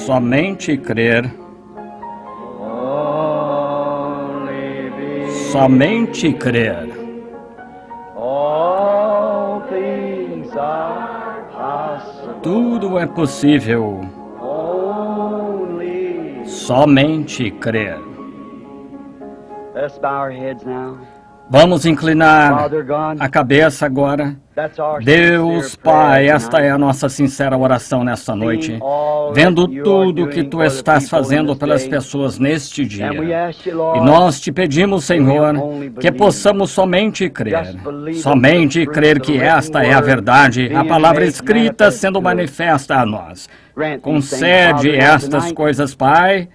Somente crer. Somente crer. Tudo é possível. Somente crer. Vamos inclinar a cabeça agora. Deus Pai, esta é a nossa sincera oração nesta noite. Vendo tudo que Tu estás fazendo pelas pessoas neste dia. E nós te pedimos, Senhor, que possamos somente crer. Somente crer que esta é a verdade, a palavra escrita sendo manifesta a nós. Concede estas coisas, Pai.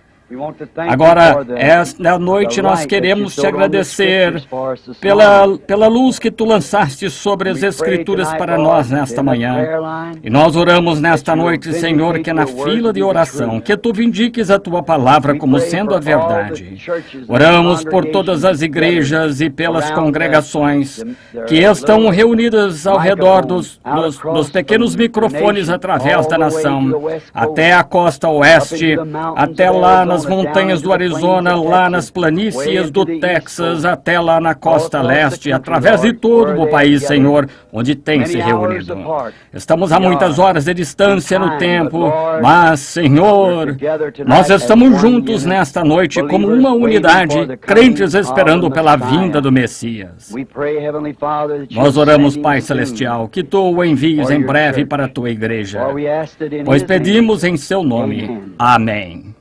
Agora, esta noite nós queremos te agradecer pela luz que Tu lançaste sobre as Escrituras para nós nesta manhã. E nós oramos nesta noite, Senhor, que na fila de oração, que Tu vindiques a Tua palavra como sendo a verdade. Oramos por todas as igrejas e pelas congregações que estão reunidas ao redor dos pequenos microfones através da nação, até a costa oeste, até lá nas montanhas do Arizona, lá nas planícies do Texas, até lá na costa leste, através de todo o país, Senhor, onde tem se reunido. Estamos a muitas horas de distância no tempo, mas, Senhor, nós estamos juntos nesta noite como uma unidade, crentes esperando pela vinda do Messias. Nós oramos, Pai Celestial, que Tu o envies em breve para a Tua igreja, pois pedimos em Seu nome. Amém.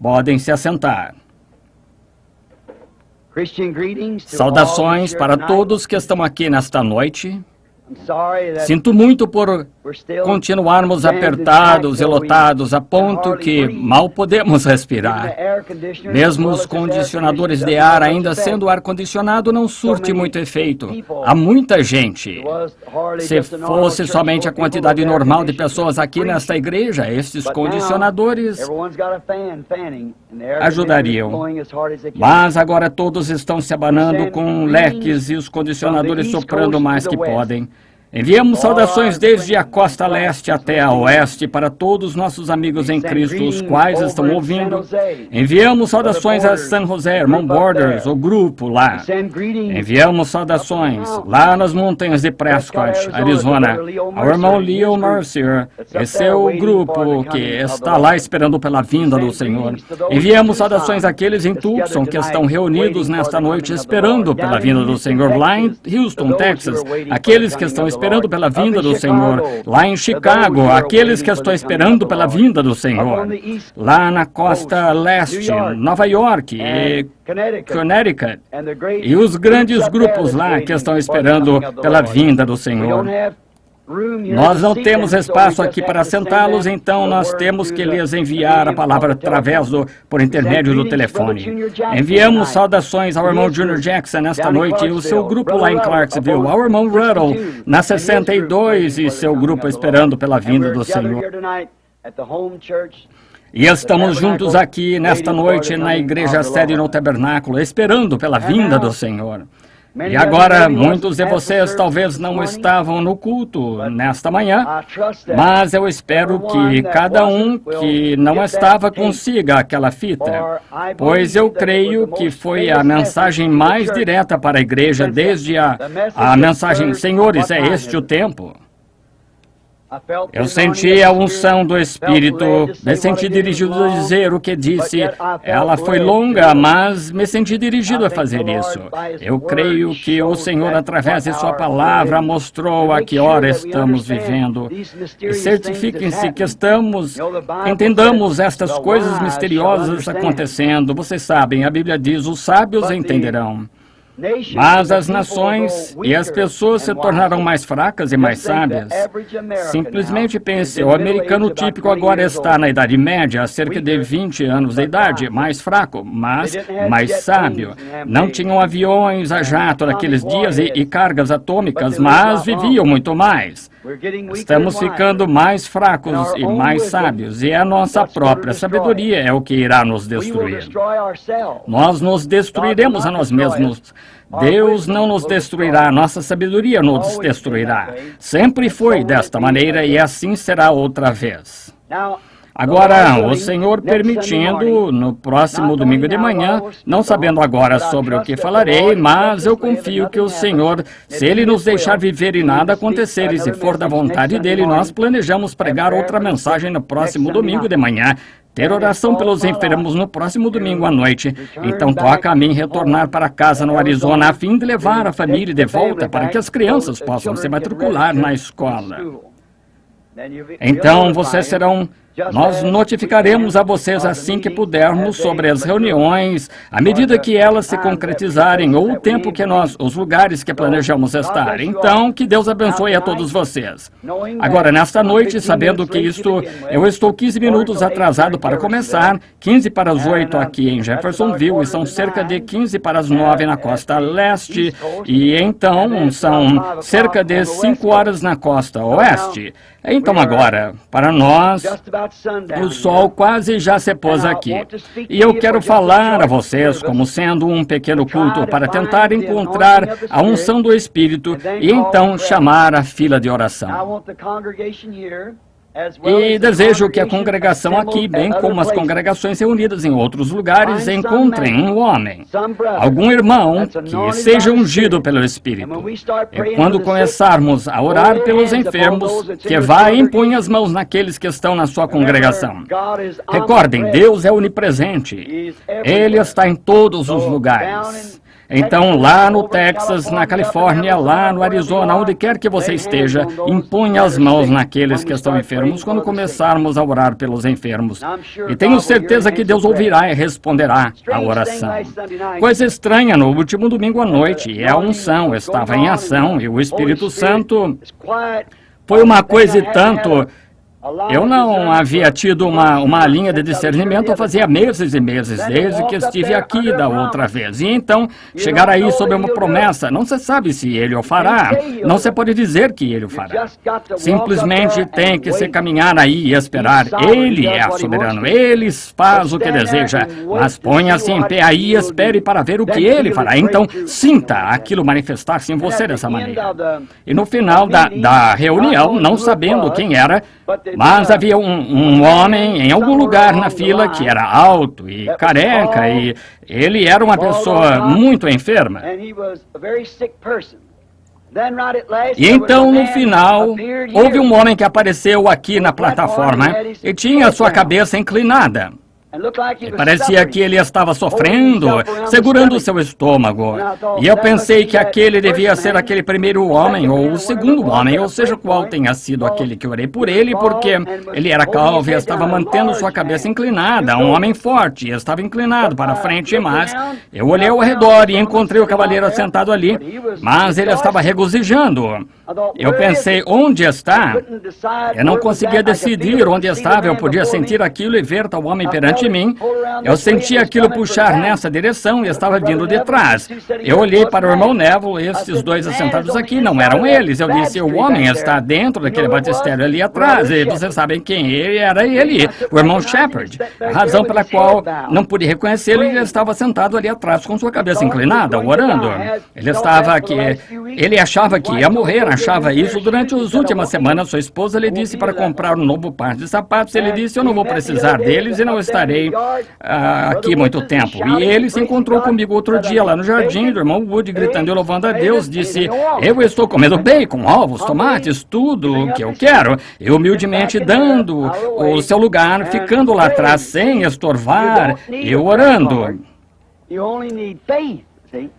Podem se assentar. Saudações para todos que estão aqui nesta noite. Sinto muito por continuarmos apertados e lotados a ponto que mal podemos respirar. Mesmo os condicionadores de ar ainda sendo ar-condicionado não surte muito efeito. Há muita gente. Se fosse somente a quantidade normal de pessoas aqui nesta igreja, estes condicionadores ajudariam. Mas agora todos estão se abanando com leques e os condicionadores soprando mais que podem. Enviamos saudações desde a costa leste até a oeste para todos os nossos amigos em Cristo, os quais estão ouvindo. Enviamos saudações a San José, irmão Borders, o grupo lá. Enviamos saudações lá nas montanhas de Prescott, Arizona, ao irmão Leo Mercier. Esse é o grupo que está lá esperando pela vinda do Senhor. Enviamos saudações àqueles em Tucson que estão reunidos nesta noite esperando pela vinda do Senhor, lá em Houston, Texas, aqueles que estão esperando pela vinda do Senhor, lá em Chicago, aqueles que estão esperando pela vinda do Senhor, lá na costa leste, Nova York e Connecticut, e os grandes grupos lá que estão esperando pela vinda do Senhor. Nós não temos espaço aqui para sentá-los, então nós temos que lhes enviar a palavra através por intermédio do telefone. Enviamos saudações ao irmão Junior Jackson nesta noite e o seu grupo lá em Clarksville, ao irmão Ruddle na 62 e seu grupo esperando pela vinda do Senhor. E estamos juntos aqui nesta noite na igreja sede no tabernáculo, esperando pela vinda do Senhor. E agora, muitos de vocês talvez não estavam no culto nesta manhã, mas eu espero que cada um que não estava consiga aquela fita, pois eu creio que foi a mensagem mais direta para a igreja desde a mensagem, senhores, é este o tempo. Eu senti a unção do Espírito, me senti dirigido a dizer o que disse. Ela foi longa, mas me senti dirigido a fazer isso. Eu creio que o Senhor, através de Sua palavra, mostrou a que hora estamos vivendo. E certifiquem-se que entendamos estas coisas misteriosas acontecendo. Vocês sabem, a Bíblia diz, os sábios entenderão. Mas as nações e as pessoas se tornarão mais fracas e mais sábias. Simplesmente pense, o americano típico agora está na Idade Média, há cerca de 20 anos de idade, mais fraco, mas mais sábio. Não tinham aviões a jato naqueles dias e cargas atômicas, mas viviam muito mais. Estamos ficando mais fracos e mais sábios, e a nossa própria sabedoria é o que irá nos destruir. Nós nos destruiremos a nós mesmos. Deus não nos destruirá, nossa sabedoria nos destruirá. Sempre foi desta maneira e assim será outra vez. Agora, o Senhor permitindo, no próximo domingo de manhã, não sabendo agora sobre o que falarei, mas eu confio que o Senhor, se Ele nos deixar viver e nada acontecer, e se for da vontade dEle, nós planejamos pregar outra mensagem no próximo domingo de manhã, ter oração pelos enfermos no próximo domingo à noite. Então toca a mim retornar para casa no Arizona a fim de levar a família de volta para que as crianças possam se matricular na escola. Então vocês serão... Nós notificaremos a vocês assim que pudermos sobre as reuniões, à medida que elas se concretizarem, ou o tempo que os lugares que planejamos estar. Então, que Deus abençoe a todos vocês. Agora, nesta noite, sabendo que eu estou 15 minutos atrasado para começar, 15 para as 8 aqui em Jeffersonville, e são cerca de 15 para as 9 na costa leste, e então são cerca de 5 horas na costa oeste. Então agora, para nós, o sol quase já se pôs aqui. E eu quero falar a vocês como sendo um pequeno culto para tentar encontrar a unção do Espírito e então chamar a fila de oração. E desejo que a congregação aqui, bem como as congregações reunidas em outros lugares, encontrem um homem, algum irmão que seja ungido pelo Espírito. E quando começarmos a orar pelos enfermos, que vá e imponha as mãos naqueles que estão na sua congregação. Recordem, Deus é onipresente. Ele está em todos os lugares. Então, lá no Texas, na Califórnia, lá no Arizona, onde quer que você esteja, imponha as mãos naqueles que estão enfermos quando começarmos a orar pelos enfermos. E tenho certeza que Deus ouvirá e responderá a oração. Coisa estranha, no último domingo à noite, e a unção estava em ação, e o Espírito Santo foi uma coisa e tanto... Eu não havia tido uma linha de discernimento fazia meses e meses, desde que estive aqui da outra vez. E então, chegar aí sobre uma promessa, não se sabe se ele o fará, não se pode dizer que ele o fará. Simplesmente tem que se caminhar aí e esperar. Ele é soberano, ele faz o que deseja, mas ponha-se em pé aí e espere para ver o que ele fará. Então, sinta aquilo manifestar-se em você dessa maneira. E no final da reunião, não sabendo quem era, mas havia um homem em algum lugar na fila que era alto e careca, e ele era uma pessoa muito enferma. E então, no final, houve um homem que apareceu aqui na plataforma e tinha a sua cabeça inclinada. E parecia que ele estava sofrendo, segurando o seu estômago. E eu pensei que aquele devia ser aquele primeiro homem, ou o segundo homem, ou seja, qual tenha sido aquele que orei por ele, porque ele era calvo e estava mantendo sua cabeça inclinada, um homem forte, e estava inclinado para frente, mas eu olhei ao redor e encontrei o cavaleiro sentado ali, mas ele estava regozijando. Eu pensei, onde está? Eu não conseguia decidir onde estava, eu podia sentir aquilo e ver tal homem perante mim. Eu senti aquilo puxar nessa direção e estava vindo de trás. Eu olhei para o irmão Neville, esses dois assentados aqui não eram eles. Eu disse, o homem está dentro daquele batistério ali atrás, e vocês sabem quem ele era, ele, o irmão Shepard. A razão pela qual não pude reconhecê-lo, ele estava sentado ali atrás com sua cabeça inclinada, orando. Ele estava aqui, ele achava que ia morrer, achava isso. Durante as últimas semanas, sua esposa lhe disse para comprar um novo par de sapatos. Ele disse, eu não vou precisar deles e não estarei aqui muito tempo. E ele se encontrou comigo outro dia lá no jardim, do irmão Wood, gritando e louvando a Deus. Disse, eu estou comendo bacon, ovos, tomates, tudo o que eu quero. E humildemente dando o seu lugar, ficando lá atrás sem estorvar e orando.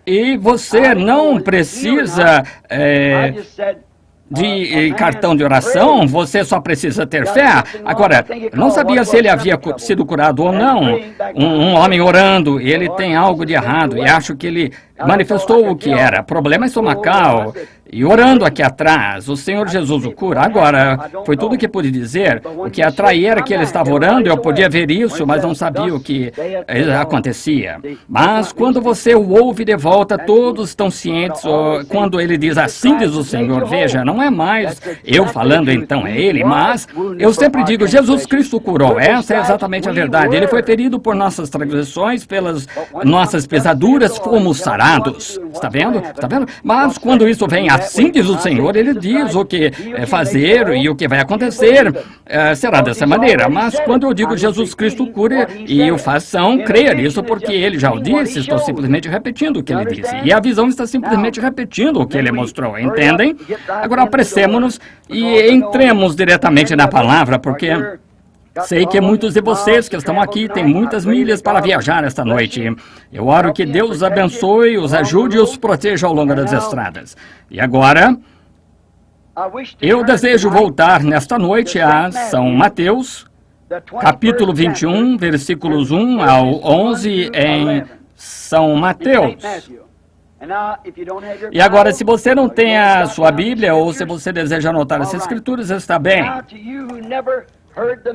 E você não precisa de cartão de oração, você só precisa ter fé. Agora, não sabia se ele havia sido curado ou não. Um homem orando, ele tem algo de errado, e acho que ele manifestou o que era problema estomacal, e orando aqui atrás, o Senhor Jesus o cura. Agora, foi tudo o que pude dizer. O que atraía era que ele estava orando, eu podia ver isso, mas não sabia o que acontecia. Mas quando você o ouve de volta, todos estão cientes, quando ele diz assim diz o Senhor, veja, não é mais eu falando então, é ele, mas eu sempre digo, Jesus Cristo curou. Essa é exatamente a verdade. Ele foi ferido por nossas transgressões, pelas nossas pesaduras, fomos sarados. Está vendo? Está vendo? Mas quando isso vem assim diz o Senhor, ele diz o que fazer e o que vai acontecer será dessa maneira. Mas quando eu digo Jesus Cristo cura e o façam, creia nisso porque ele já o disse, estou simplesmente repetindo o que ele disse. E a visão está simplesmente repetindo o que ele mostrou, entendem? Agora apressemos-nos e entremos diretamente na palavra, porque sei que muitos de vocês que estão aqui têm muitas milhas para viajar esta noite. Eu oro que Deus os abençoe, os ajude e os proteja ao longo das estradas. E agora, eu desejo voltar nesta noite a São Mateus, capítulo 21, versículos 1 ao 11 em São Mateus. E agora, se você não tem a sua Bíblia ou se você deseja anotar as Escrituras, está bem.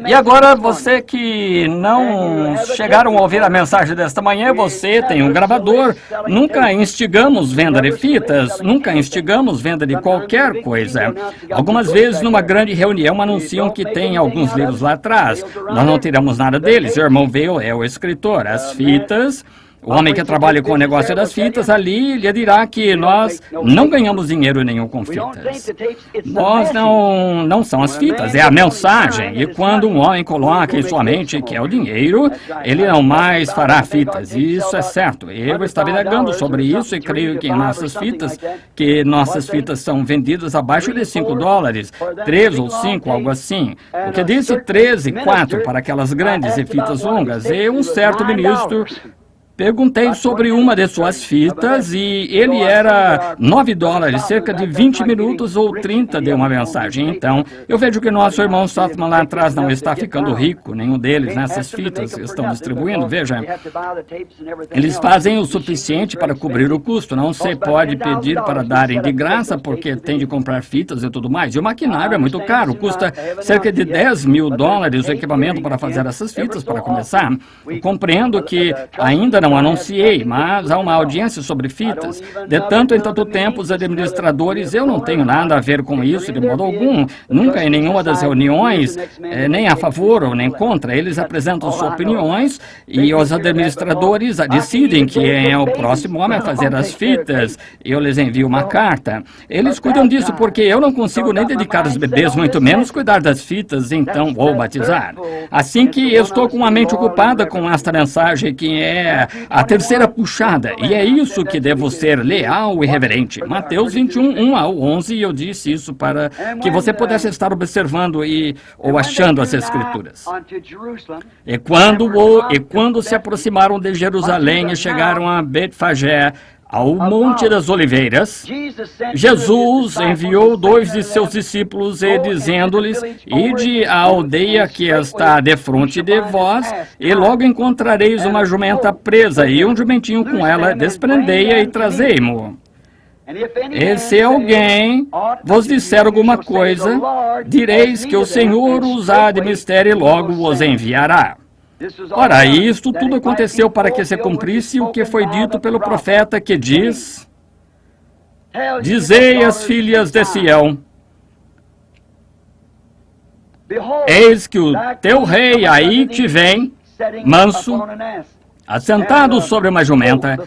E agora, você que não chegaram a ouvir a mensagem desta manhã, você tem um gravador. Nunca instigamos venda de fitas, nunca instigamos venda de qualquer coisa. Algumas vezes, numa grande reunião, anunciam que tem alguns livros lá atrás. Nós não tiramos nada deles. O irmão Vail é o escritor. As fitas... O homem que trabalha com o negócio das fitas ali lhe dirá que nós não ganhamos dinheiro nenhum com fitas. Nós não são as fitas, é a mensagem. E quando um homem coloca em sua mente que é o dinheiro, ele não mais fará fitas. Isso é certo. Eu estava indagando sobre isso e creio que nossas fitas são vendidas abaixo de $5, 3 ou 5, algo assim. O que disse 13,4 para aquelas grandes e fitas longas. E um certo ministro... Perguntei sobre uma de suas fitas e ele era $9, cerca de 20 minutos ou 30 de uma mensagem. Então, eu vejo que nosso irmão Sothmann lá atrás não está ficando rico, nenhum deles nessas fitas que estão distribuindo. Veja, eles fazem o suficiente para cobrir o custo. Não se pode pedir para darem de graça porque tem de comprar fitas e tudo mais. E o maquinário é muito caro, custa cerca de $10 mil o equipamento para fazer essas fitas para começar. Eu compreendo que ainda não anunciei, mas há uma audiência sobre fitas. De tanto em tanto tempo, os administradores, eu não tenho nada a ver com isso de modo algum. Nunca em nenhuma das reuniões, nem a favor ou nem contra. Eles apresentam suas opiniões e os administradores decidem quem é o próximo homem a fazer as fitas. Eu lhes envio uma carta. Eles cuidam disso porque eu não consigo nem dedicar os bebês, muito menos cuidar das fitas, então vou batizar. Assim que eu estou com a mente ocupada com esta mensagem que é a terceira puxada, e é isso que devo ser leal e reverente. Mateus 21, 1 ao 11, e eu disse isso para que você pudesse estar observando ou achando as Escrituras. E quando se aproximaram de Jerusalém e chegaram a Betfagé, ao Monte das Oliveiras, Jesus enviou 2 de seus discípulos e dizendo-lhes, ide à aldeia que está defronte de vós, e logo encontrareis uma jumenta presa e um jumentinho com ela, desprendei-a e trazei-mo. E se alguém vos disser alguma coisa, direis que o Senhor os há de mistério e logo os enviará. Ora, isto tudo aconteceu para que se cumprisse o que foi dito pelo profeta que diz, dizei às filhas de Sião, eis que o teu rei aí te vem, manso, assentado sobre uma jumenta,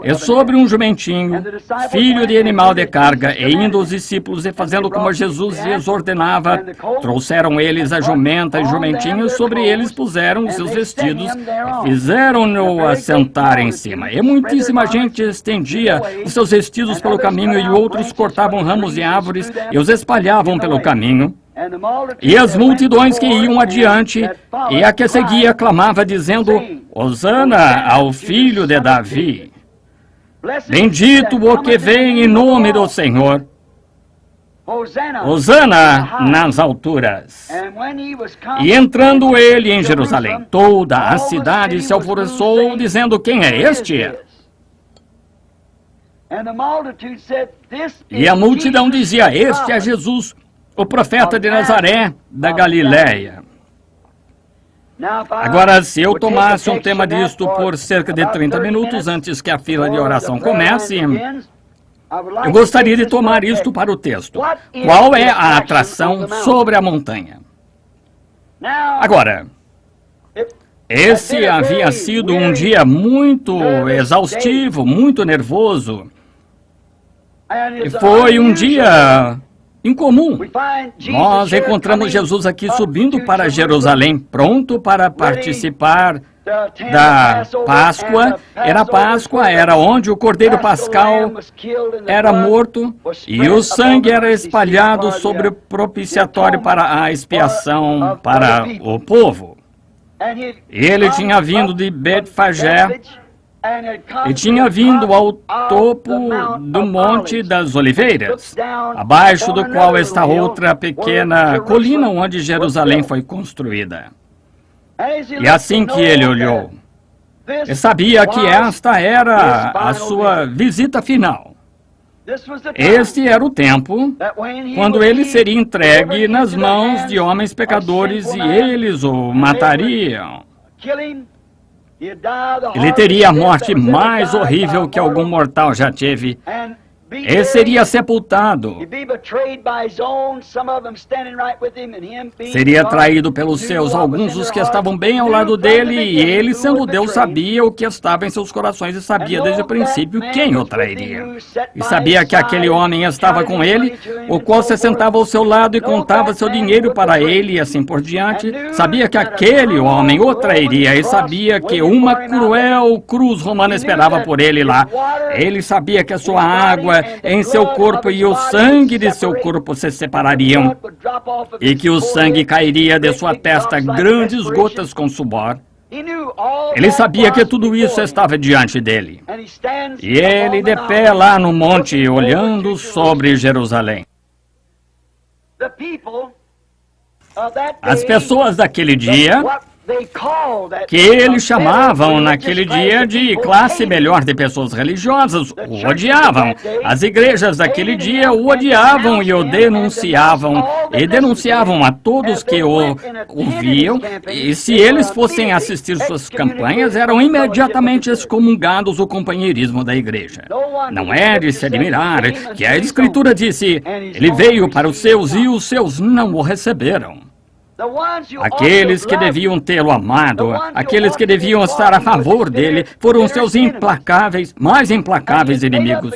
e sobre um jumentinho, filho de animal de carga, e indo os discípulos e fazendo como Jesus lhes ordenava, trouxeram eles a jumenta e jumentinho, sobre eles puseram os seus vestidos, e fizeram-no assentar em cima. E muitíssima gente estendia os seus vestidos pelo caminho, e outros cortavam ramos de árvores e os espalhavam pelo caminho. E as multidões que iam adiante, e a que seguia clamava, dizendo, Hosana ao filho de Davi. Bendito o que vem em nome do Senhor. Hosana nas alturas. E entrando ele em Jerusalém, toda a cidade se alvoroçou, dizendo, quem é este? E a multidão dizia: este é Jesus, o profeta de Nazaré, da Galiléia. Agora, se eu tomasse um tema disto por cerca de 30 minutos antes que a fila de oração comece, eu gostaria de tomar isto para o texto. Qual é a atração sobre a montanha? Agora, esse havia sido um dia muito exaustivo, muito nervoso. E foi um dia incomum. Nós encontramos Jesus aqui subindo para Jerusalém, pronto para participar da Páscoa. Era Páscoa, era onde o Cordeiro Pascal era morto e o sangue era espalhado sobre o propiciatório para a expiação para o povo. Ele tinha vindo de Betfagé e tinha vindo ao topo do Monte das Oliveiras, abaixo do qual está outra pequena colina onde Jerusalém foi construída. E assim que ele olhou, ele sabia que esta era a sua visita final. Este era o tempo quando ele seria entregue nas mãos de homens pecadores e eles o matariam. Ele teria a morte mais horrível que algum mortal já teve. Ele seria sepultado. Seria traído pelos seus, alguns dos que estavam bem ao lado dele, e ele, sendo Deus, sabia o que estava em seus corações e sabia desde o princípio quem o trairia. E sabia que aquele homem estava com ele, o qual se sentava ao seu lado e contava seu dinheiro para ele e assim por diante. Sabia que aquele homem o trairia e sabia que uma cruel cruz romana esperava por ele lá. Ele sabia que a sua água em seu corpo e o sangue de seu corpo se separariam, e que o sangue cairia de sua testa grandes gotas com suor. Ele sabia que tudo isso estava diante dele. E ele de pé lá no monte, olhando sobre Jerusalém. As pessoas daquele dia, que eles chamavam naquele dia de classe melhor de pessoas religiosas, o odiavam. As igrejas daquele dia o odiavam e o denunciavam. E denunciavam a todos que o ouviam. E se eles fossem assistir suas campanhas, eram imediatamente excomungados o companheirismo da igreja. Não é de se admirar que a Escritura disse: ele veio para os seus e os seus não o receberam. Aqueles que deviam tê-lo amado, aqueles que deviam estar a favor dele, foram seus implacáveis, mais implacáveis inimigos.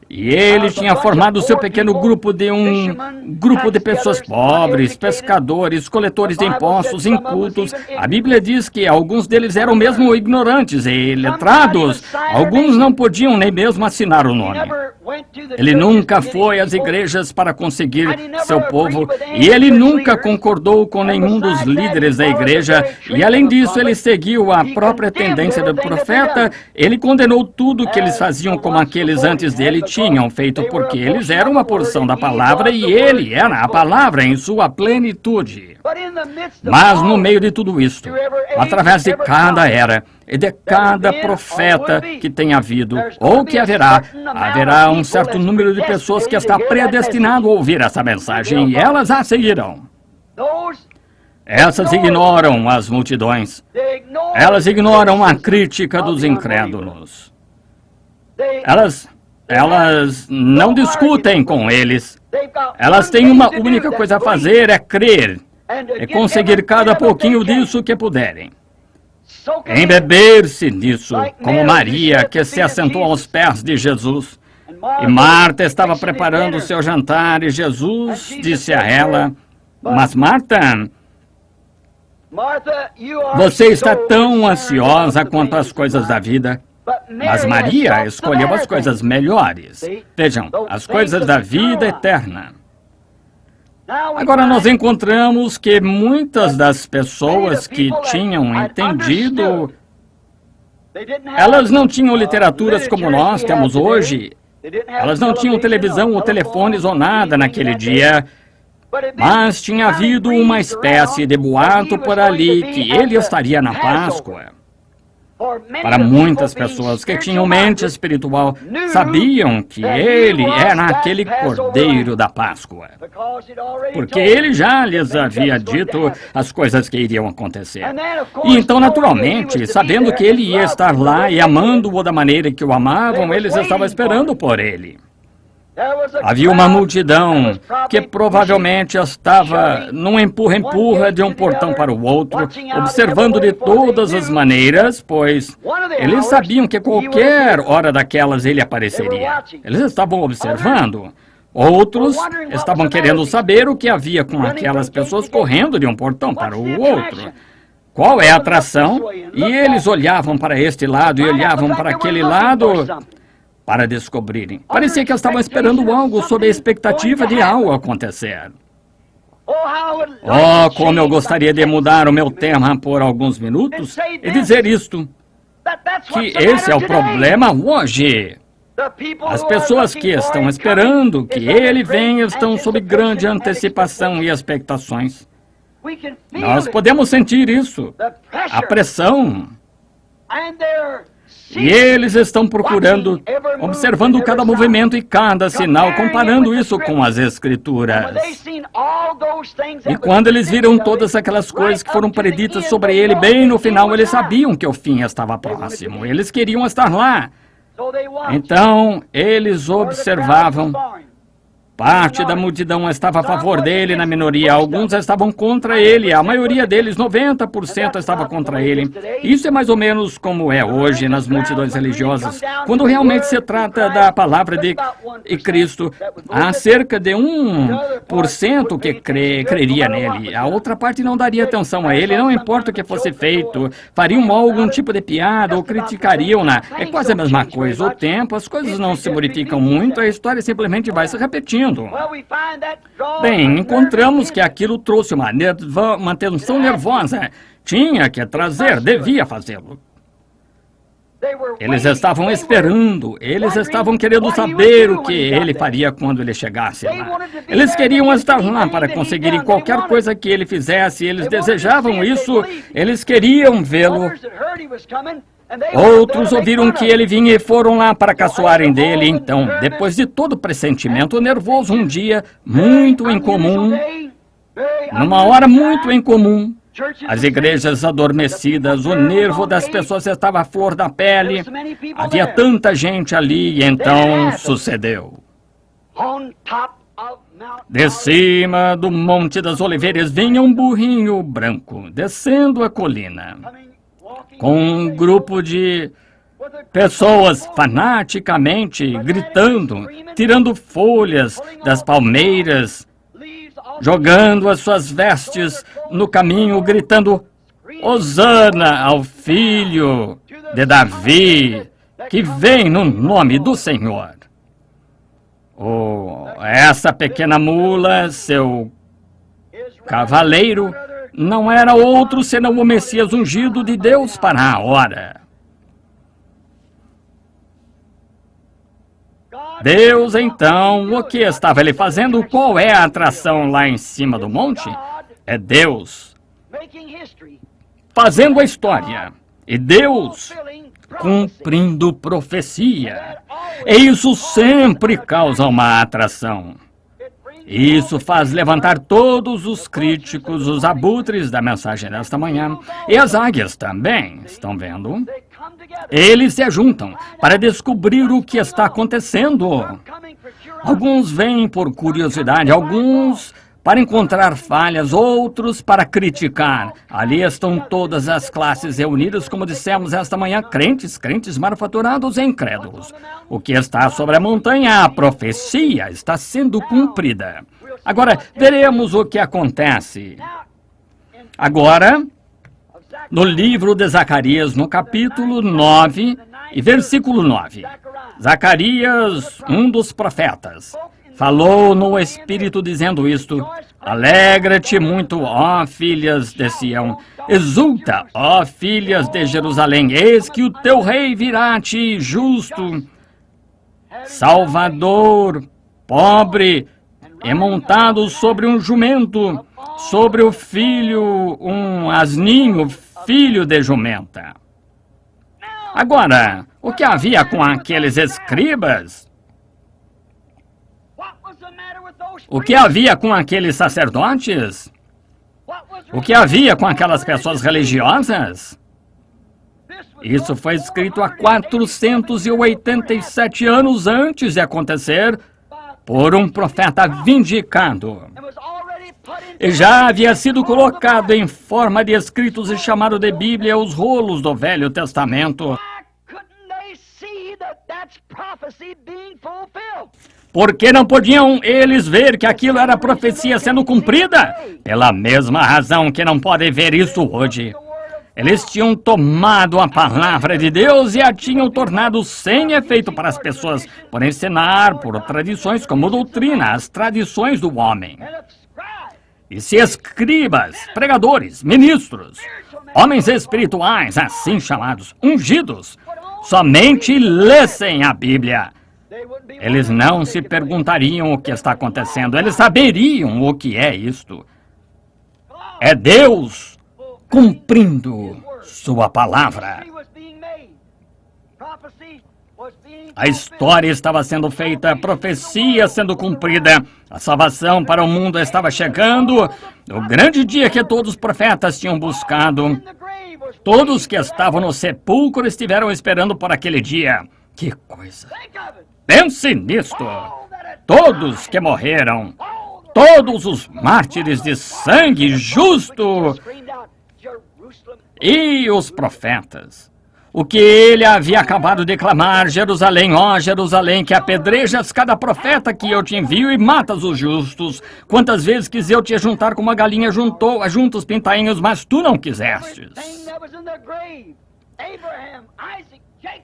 E ele tinha formado seu pequeno grupo de um grupo de pessoas pobres, pescadores, coletores de impostos, incultos. A Bíblia diz que alguns deles eram mesmo ignorantes e letrados. Alguns não podiam nem mesmo assinar o nome. Ele nunca foi às igrejas para conseguir seu povo e ele nunca concordou com nenhum dos líderes da igreja, e além disso ele seguiu a própria tendência do profeta. Ele condenou tudo que eles faziam como aqueles antes dele tinham feito, porque eles eram uma porção da palavra e ele era a palavra em sua plenitude. Mas no meio de tudo isto, através de cada era e de cada profeta que tem havido, ou que haverá um certo número de pessoas que está predestinado a ouvir essa mensagem e elas a seguirão. Essas ignoram as multidões. Elas ignoram a crítica dos incrédulos. Elas não discutem com eles. Elas têm uma única coisa a fazer, é crer. É conseguir cada pouquinho disso que puderem. Embeber-se nisso, como Maria, que se assentou aos pés de Jesus. E Marta estava preparando o seu jantar e Jesus disse a ela: mas Marta, você está tão ansiosa quanto as coisas da vida, mas Maria escolheu as coisas melhores. Vejam, as coisas da vida eterna. Agora nós encontramos que muitas das pessoas que tinham entendido, elas não tinham literaturas como nós temos hoje. Elas não tinham televisão ou telefones ou nada naquele dia. Mas tinha havido uma espécie de boato por ali que ele estaria na Páscoa. Para muitas pessoas que tinham mente espiritual, sabiam que ele era aquele Cordeiro da Páscoa, porque ele já lhes havia dito as coisas que iriam acontecer. E então, naturalmente, sabendo que ele ia estar lá e amando-o da maneira que o amavam, eles estavam esperando por ele. Havia uma multidão que provavelmente estava num empurra-empurra de um portão para o outro, observando de todas as maneiras, pois eles sabiam que qualquer hora daquelas ele apareceria. Eles estavam observando. Outros estavam querendo saber o que havia com aquelas pessoas correndo de um portão para o outro. Qual é a atração? E eles olhavam para este lado e olhavam para aquele lado para descobrirem. Parecia que estavam esperando algo, sob a expectativa de algo acontecer. Oh, como eu gostaria de mudar o meu tema por alguns minutos e dizer isto, que esse é o problema hoje. As pessoas que estão esperando que ele venha estão sob grande antecipação e expectações. Nós podemos sentir isso, a pressão. E eles estão procurando, observando cada movimento e cada sinal, comparando isso com as Escrituras. E quando eles viram todas aquelas coisas que foram preditas sobre ele, bem no final, eles sabiam que o fim estava próximo. Eles queriam estar lá. Então, eles observavam. Parte da multidão estava a favor dele, na minoria. Alguns estavam contra ele. A maioria deles, 90%, estava contra ele. Isso é mais ou menos como é hoje nas multidões religiosas. Quando realmente se trata da palavra de Cristo, há cerca de 1% que creria nele. A outra parte não daria atenção a ele, não importa o que fosse feito. Fariam algum tipo de piada ou criticariam-na. É quase a mesma coisa. O tempo, as coisas não se modificam muito, a história simplesmente vai se repetindo. Bem, encontramos que aquilo trouxe uma tensão nervosa. Tinha que trazer, devia fazê-lo. Eles estavam esperando, eles estavam querendo saber o que ele faria quando ele chegasse lá. Eles queriam estar lá para conseguirem qualquer coisa que ele fizesse, eles desejavam isso, eles queriam vê-lo. Outros ouviram que ele vinha e foram lá para caçoarem dele. Então, depois de todo pressentimento nervoso, um dia muito incomum, numa hora muito incomum, as igrejas adormecidas, o nervo das pessoas estava à flor da pele, havia tanta gente ali, e então sucedeu. De cima do Monte das Oliveiras vinha um burrinho branco, descendo a colina, com um grupo de pessoas fanaticamente gritando, tirando folhas das palmeiras, jogando as suas vestes no caminho, gritando: Hosana ao filho de Davi, que vem no nome do Senhor. Oh, essa pequena mula, seu cavaleiro, não era outro senão o Messias ungido de Deus para a hora. Deus, então, o que estava ele fazendo? Qual é a atração lá em cima do monte? É Deus fazendo a história. E Deus cumprindo profecia. E isso sempre causa uma atração. Isso faz levantar todos os críticos, os abutres da mensagem desta manhã. E as águias também, estão vendo? Eles se juntam para descobrir o que está acontecendo. Alguns vêm por curiosidade, alguns para encontrar falhas, outros para criticar. Ali estão todas as classes reunidas, como dissemos esta manhã, crentes manufaturados e incrédulos. O que está sobre a montanha, a profecia, está sendo cumprida. Agora, veremos o que acontece. Agora, no livro de Zacarias, no capítulo 9 e versículo 9. Zacarias, um dos profetas, falou no Espírito dizendo isto: Alegra-te muito, ó filhas de Sião. Exulta, ó filhas de Jerusalém. Eis que o teu rei virá a ti, justo, salvador, pobre, e montado sobre um jumento, sobre o filho, um asninho, filho de jumenta. Agora, o que havia com aqueles escribas? O que havia com aqueles sacerdotes? O que havia com aquelas pessoas religiosas? Isso foi escrito há 487 anos antes de acontecer por um profeta vindicado. E já havia sido colocado em forma de escritos e chamado de Bíblia os rolos do Velho Testamento. Por que não podiam eles ver que aquilo era profecia sendo cumprida? Pela mesma razão que não podem ver isso hoje. Eles tinham tomado a palavra de Deus e a tinham tornado sem efeito para as pessoas, por ensinar por tradições como doutrina, as tradições do homem. E se escribas, pregadores, ministros, homens espirituais, assim chamados, ungidos, somente lessem a Bíblia, eles não se perguntariam o que está acontecendo, eles saberiam o que é isto. É Deus cumprindo sua palavra. A história estava sendo feita, a profecia sendo cumprida, a salvação para o mundo estava chegando, o grande dia que todos os profetas tinham buscado. Todos que estavam no sepulcro estiveram esperando por aquele dia. Que coisa! Pense nisto! Todos que morreram, todos os mártires de sangue justo e os profetas. O que ele havia acabado de clamar: Jerusalém, ó Jerusalém, que apedrejas cada profeta que eu te envio e matas os justos. Quantas vezes quis eu te juntar como uma galinha junta os pintainhos, mas tu não quisestes.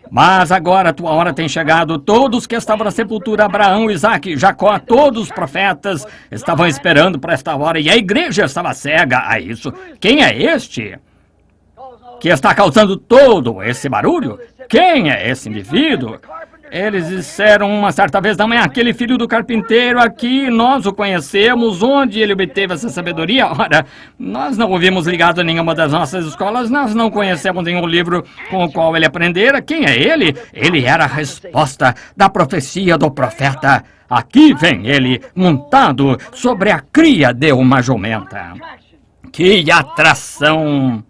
Mas agora a tua hora tem chegado. Todos que estavam na sepultura, Abraão, Isaque, Jacó, todos os profetas estavam esperando para esta hora e a igreja estava cega a isso. Quem é este que está causando todo esse barulho? Quem é esse indivíduo? Eles disseram uma certa vez: não é aquele filho do carpinteiro aqui, nós o conhecemos, onde ele obteve essa sabedoria? Ora, nós não ouvimos ligado a nenhuma das nossas escolas, nós não conhecemos nenhum livro com o qual ele aprendera. Quem é ele? Ele era a resposta da profecia do profeta. Aqui vem ele, montado sobre a cria de uma jumenta. Que atração!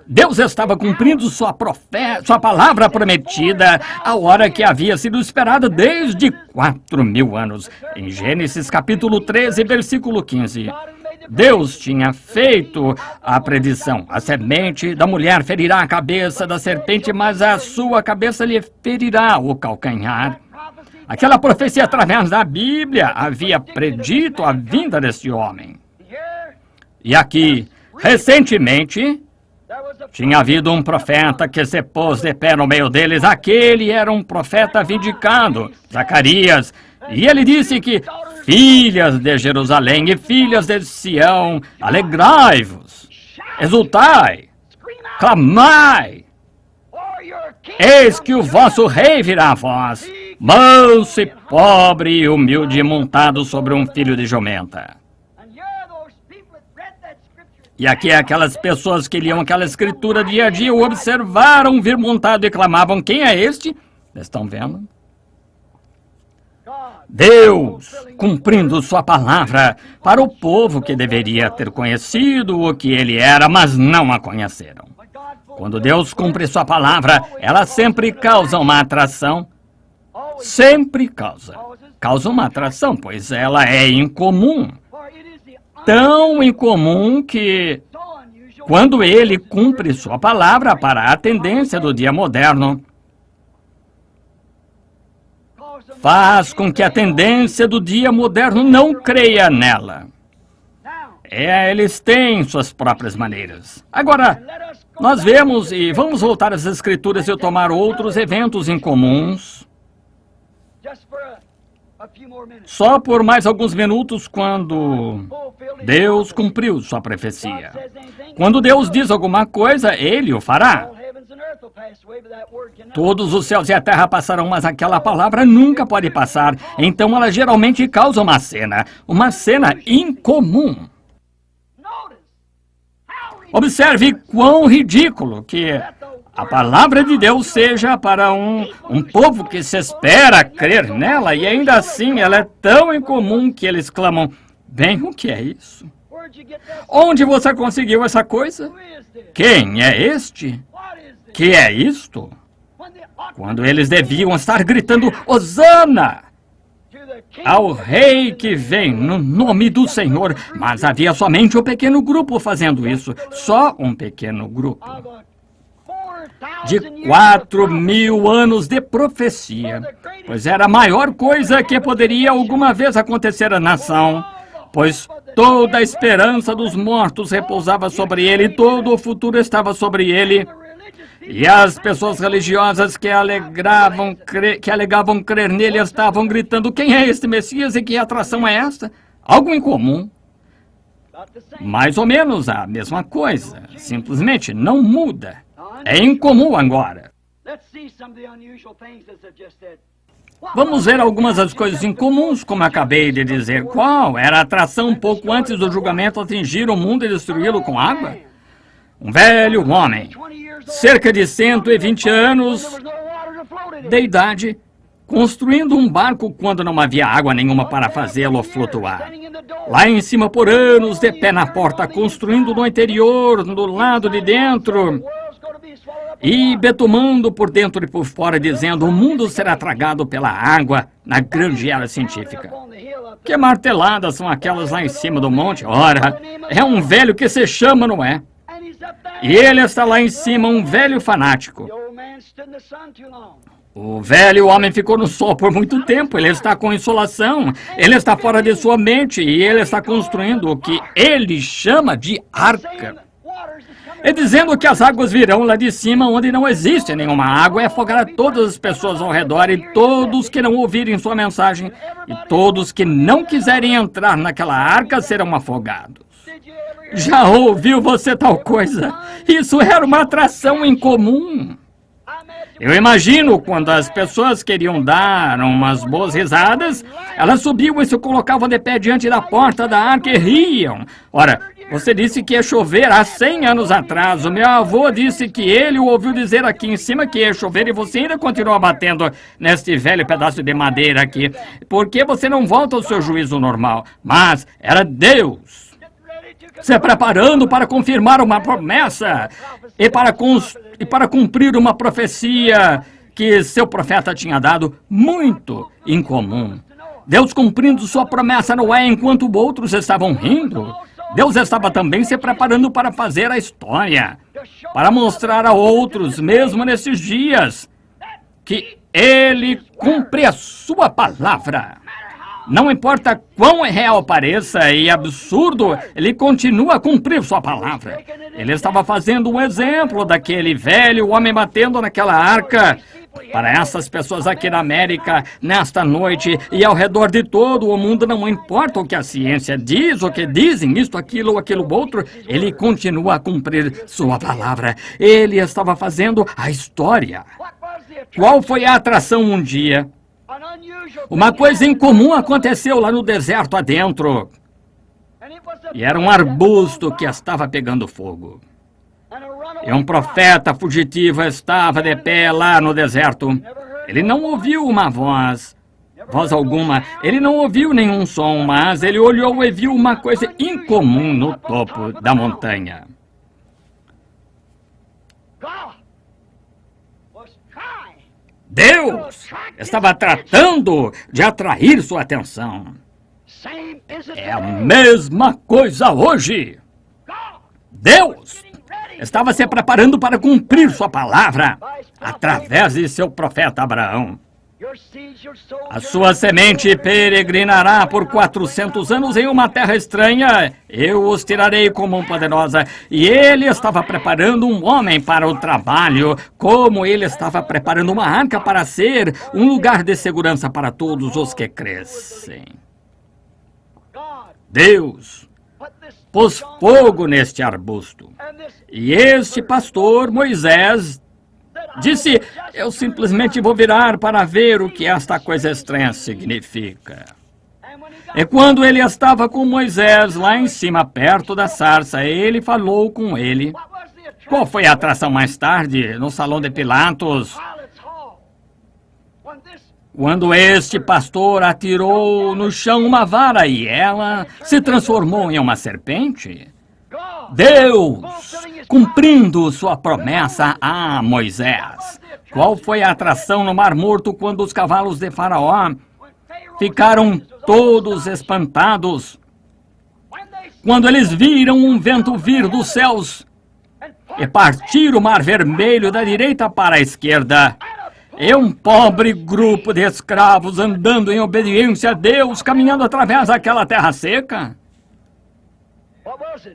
Deus estava cumprindo sua palavra prometida, a hora que havia sido esperada desde 4.000 anos. Em Gênesis capítulo 13, versículo 15. Deus tinha feito a predição. A semente da mulher ferirá a cabeça da serpente, mas a sua cabeça lhe ferirá o calcanhar. Aquela profecia através da Bíblia havia predito a vinda deste homem. E aqui, recentemente, tinha havido um profeta que se pôs de pé no meio deles. Aquele era um profeta vindicado, Zacarias. E ele disse que: filhas de Jerusalém e filhas de Sião, alegrai-vos, exultai, clamai. Eis que o vosso rei virá a vós, manso e pobre e humilde, montado sobre um filho de jumenta. E aqui aquelas pessoas que liam aquela escritura dia a dia, o observaram vir montado e clamavam: quem é este? Estão vendo? Deus cumprindo sua palavra para o povo que deveria ter conhecido o que ele era, mas não a conheceram. Quando Deus cumpre sua palavra, ela sempre causa uma atração. Sempre causa uma atração, pois ela é incomum. Tão incomum que, quando ele cumpre sua palavra para a tendência do dia moderno, faz com que a tendência do dia moderno não creia nela. Eles têm suas próprias maneiras. Agora, nós vemos, e vamos voltar às Escrituras e tomar outros eventos incomuns, só por mais alguns minutos, quando Deus cumpriu sua profecia. Quando Deus diz alguma coisa, Ele o fará. Todos os céus e a terra passarão, mas aquela palavra nunca pode passar. Então ela geralmente causa uma cena incomum. Observe quão ridículo que a palavra de Deus seja para um povo que se espera crer nela, e ainda assim ela é tão incomum que eles clamam, bem, o que é isso? Onde você conseguiu essa coisa? Quem é este? Que é isto? Quando eles deviam estar gritando, Hosana! Ao rei que vem no nome do Senhor, mas havia somente um pequeno grupo fazendo isso, só um pequeno grupo. De 4.000 anos de profecia, pois era a maior coisa que poderia alguma vez acontecer à nação, pois toda a esperança dos mortos repousava sobre ele, todo o futuro estava sobre ele. E as pessoas religiosas que alegavam crer nele estavam gritando, quem é este Messias e que atração é esta? Algo incomum. Mais ou menos a mesma coisa, simplesmente não muda. É incomum agora. Vamos ver algumas das coisas incomuns, como acabei de dizer. Qual era a atração pouco antes do julgamento atingir o mundo e destruí-lo com água? Um velho homem, cerca de 120 anos de idade, construindo um barco quando não havia água nenhuma para fazê-lo flutuar. Lá em cima por anos, de pé na porta, construindo no interior, do lado de dentro, e betumando por dentro e por fora, dizendo, o mundo será tragado pela água na grande era científica. Que marteladas são aquelas lá em cima do monte? Ora, é um velho que se chama Noé. E ele está lá em cima, um velho fanático. O velho homem ficou no sol por muito tempo, ele está com insolação, ele está fora de sua mente e ele está construindo o que ele chama de arca. E dizendo que as águas virão lá de cima, onde não existe nenhuma água, e afogará todas as pessoas ao redor, e todos que não ouvirem sua mensagem, e todos que não quiserem entrar naquela arca serão afogados. Já ouviu você tal coisa? Isso era uma atração incomum. Eu imagino quando as pessoas queriam dar umas boas risadas, elas subiam e se colocavam de pé diante da porta da arca e riam. Ora, você disse que ia chover há 100 anos atrás. O meu avô disse que ele o ouviu dizer aqui em cima que ia chover e você ainda continua batendo neste velho pedaço de madeira aqui. Por que você não volta ao seu juízo normal? Mas era Deus se preparando para confirmar uma promessa e para cumprir uma profecia que seu profeta tinha dado, muito incomum. Deus cumprindo sua promessa a Noé enquanto outros estavam rindo. Deus estava também se preparando para fazer a história, para mostrar a outros, mesmo nesses dias, que Ele cumpre a sua palavra. Não importa quão real pareça e absurdo, ele continua a cumprir sua palavra. Ele estava fazendo um exemplo daquele velho homem batendo naquela arca. Para essas pessoas aqui na América, nesta noite e ao redor de todo o mundo, não importa o que a ciência diz, o que dizem, isto, aquilo, aquilo outro, ele continua a cumprir sua palavra. Ele estava fazendo a história. Qual foi a atração um dia? Uma coisa incomum aconteceu lá no deserto adentro. E era um arbusto que estava pegando fogo. E um profeta fugitivo estava de pé lá no deserto. Ele não ouviu uma voz alguma. Ele não ouviu nenhum som, mas ele olhou e viu uma coisa incomum no topo da montanha. Deus estava tratando de atrair sua atenção. É a mesma coisa hoje. Deus estava se preparando para cumprir sua palavra através de seu profeta Abraão. A sua semente peregrinará por 400 anos em uma terra estranha. Eu os tirarei com mão poderosa. E ele estava preparando um homem para o trabalho, como ele estava preparando uma arca para ser um lugar de segurança para todos os que crescem. Deus pôs fogo neste arbusto. E este pastor, Moisés, disse, eu simplesmente vou virar para ver o que esta coisa estranha significa. E quando ele estava com Moisés lá em cima, perto da sarça, ele falou com ele. Qual foi a atração mais tarde, no salão de Pilatos? Quando este pastor atirou no chão uma vara e ela se transformou em uma serpente? Deus, cumprindo sua promessa a Moisés. Qual foi a atração no Mar Morto quando os cavalos de Faraó ficaram todos espantados? Quando eles viram um vento vir dos céus e partir o Mar Vermelho da direita para a esquerda, e um pobre grupo de escravos andando em obediência a Deus, caminhando através daquela terra seca?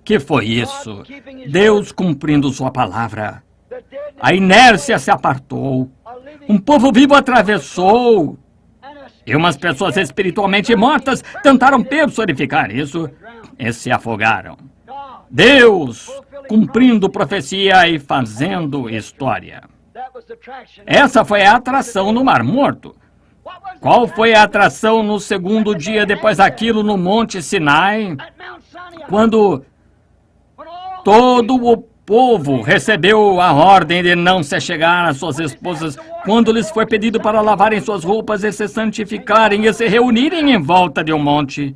Que foi isso? Deus cumprindo sua palavra. A inércia se apartou. Um povo vivo atravessou. E umas pessoas espiritualmente mortas tentaram personificar isso e se afogaram. Deus cumprindo profecia e fazendo história. Essa foi a atração no Mar Morto. Qual foi a atração no segundo dia depois daquilo no Monte Sinai? Quando todo o povo recebeu a ordem de não se chegar às suas esposas, quando lhes foi pedido para lavarem suas roupas e se santificarem e se reunirem em volta de um monte,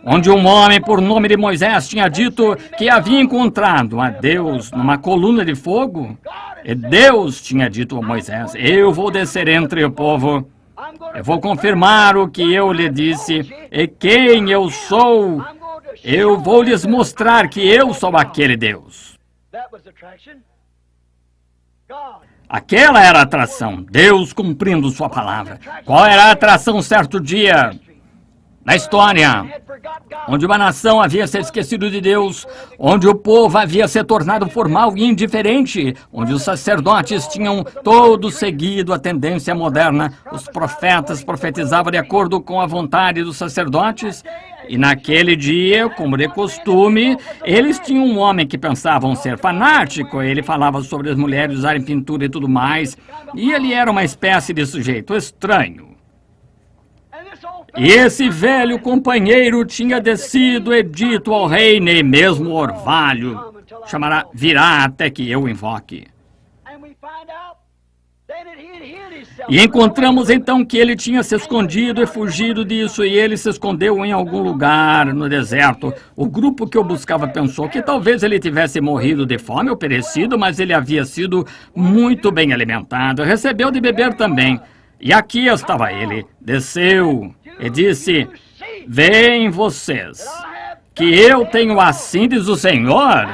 onde um homem por nome de Moisés tinha dito que havia encontrado a Deus numa coluna de fogo. E Deus tinha dito a Moisés: eu vou descer entre o povo, eu vou confirmar o que eu lhe disse, e quem eu sou, eu vou lhes mostrar que eu sou aquele Deus. Aquela era a atração, Deus cumprindo sua palavra. Qual era a atração certo dia na história, onde uma nação havia se esquecido de Deus, onde o povo havia se tornado formal e indiferente, onde os sacerdotes tinham todos seguido a tendência moderna, os profetas profetizavam de acordo com a vontade dos sacerdotes, e naquele dia, como de costume, eles tinham um homem que pensavam ser fanático, ele falava sobre as mulheres usarem pintura e tudo mais, e ele era uma espécie de sujeito estranho. E esse velho companheiro tinha descido e dito ao rei: nem mesmo o orvalho virá até que eu invoque. E encontramos então que ele tinha se escondido e fugido disso, e ele se escondeu em algum lugar no deserto. O grupo que o buscava pensou que talvez ele tivesse morrido de fome ou perecido, mas ele havia sido muito bem alimentado, recebeu de beber também. E aqui estava ele, desceu e disse: vem vocês, que eu tenho assim diz o Senhor.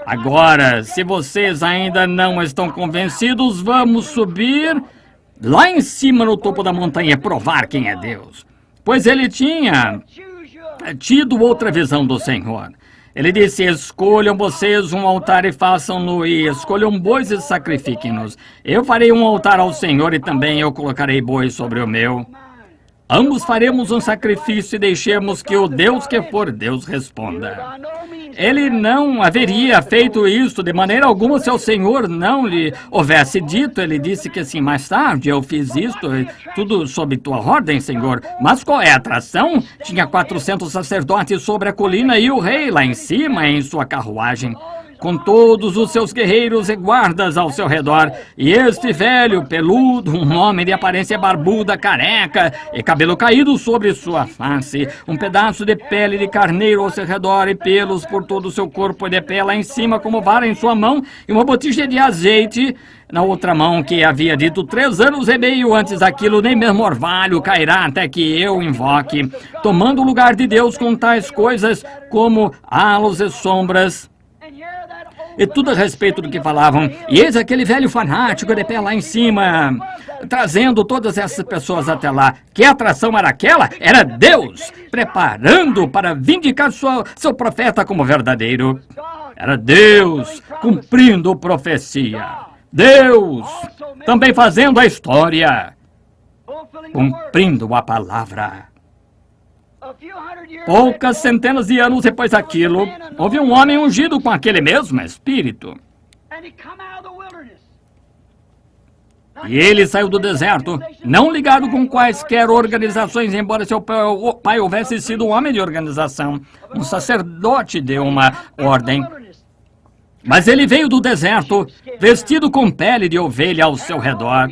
Agora, se vocês ainda não estão convencidos, vamos subir lá em cima no topo da montanha e provar quem é Deus. Pois ele tinha tido outra visão do Senhor. Ele disse: escolham vocês um altar e façam-no, e escolham bois e sacrifiquem-nos. Eu farei um altar ao Senhor e também eu colocarei bois sobre o meu. Ambos faremos um sacrifício e deixemos que o Deus que for Deus responda. Ele não haveria feito isso de maneira alguma se o Senhor não lhe houvesse dito. Ele disse que assim, mais tarde eu fiz isto, tudo sob tua ordem, Senhor. Mas qual é a atração? Tinha 400 sacerdotes sobre a colina e o rei lá em cima em sua carruagem, com todos os seus guerreiros e guardas ao seu redor. E este velho, peludo, um homem de aparência barbuda, careca e cabelo caído sobre sua face, um pedaço de pele de carneiro ao seu redor e pelos por todo o seu corpo, e de pé lá em cima como vara em sua mão, e uma botija de azeite na outra mão, que havia dito 3 anos e meio antes daquilo: nem mesmo orvalho cairá até que eu invoque, tomando o lugar de Deus com tais coisas como halos e sombras, e tudo a respeito do que falavam. E eis aquele velho fanático de pé lá em cima, trazendo todas essas pessoas até lá. Que atração era aquela? Era Deus, preparando para vindicar seu profeta como verdadeiro. Era Deus cumprindo profecia. Deus também fazendo a história, cumprindo a palavra. Poucas centenas de anos depois daquilo, houve um homem ungido com aquele mesmo Espírito. E ele saiu do deserto, não ligado com quaisquer organizações, embora seu pai houvesse sido um homem de organização. Um sacerdote deu uma ordem. Mas ele veio do deserto, vestido com pele de ovelha ao seu redor,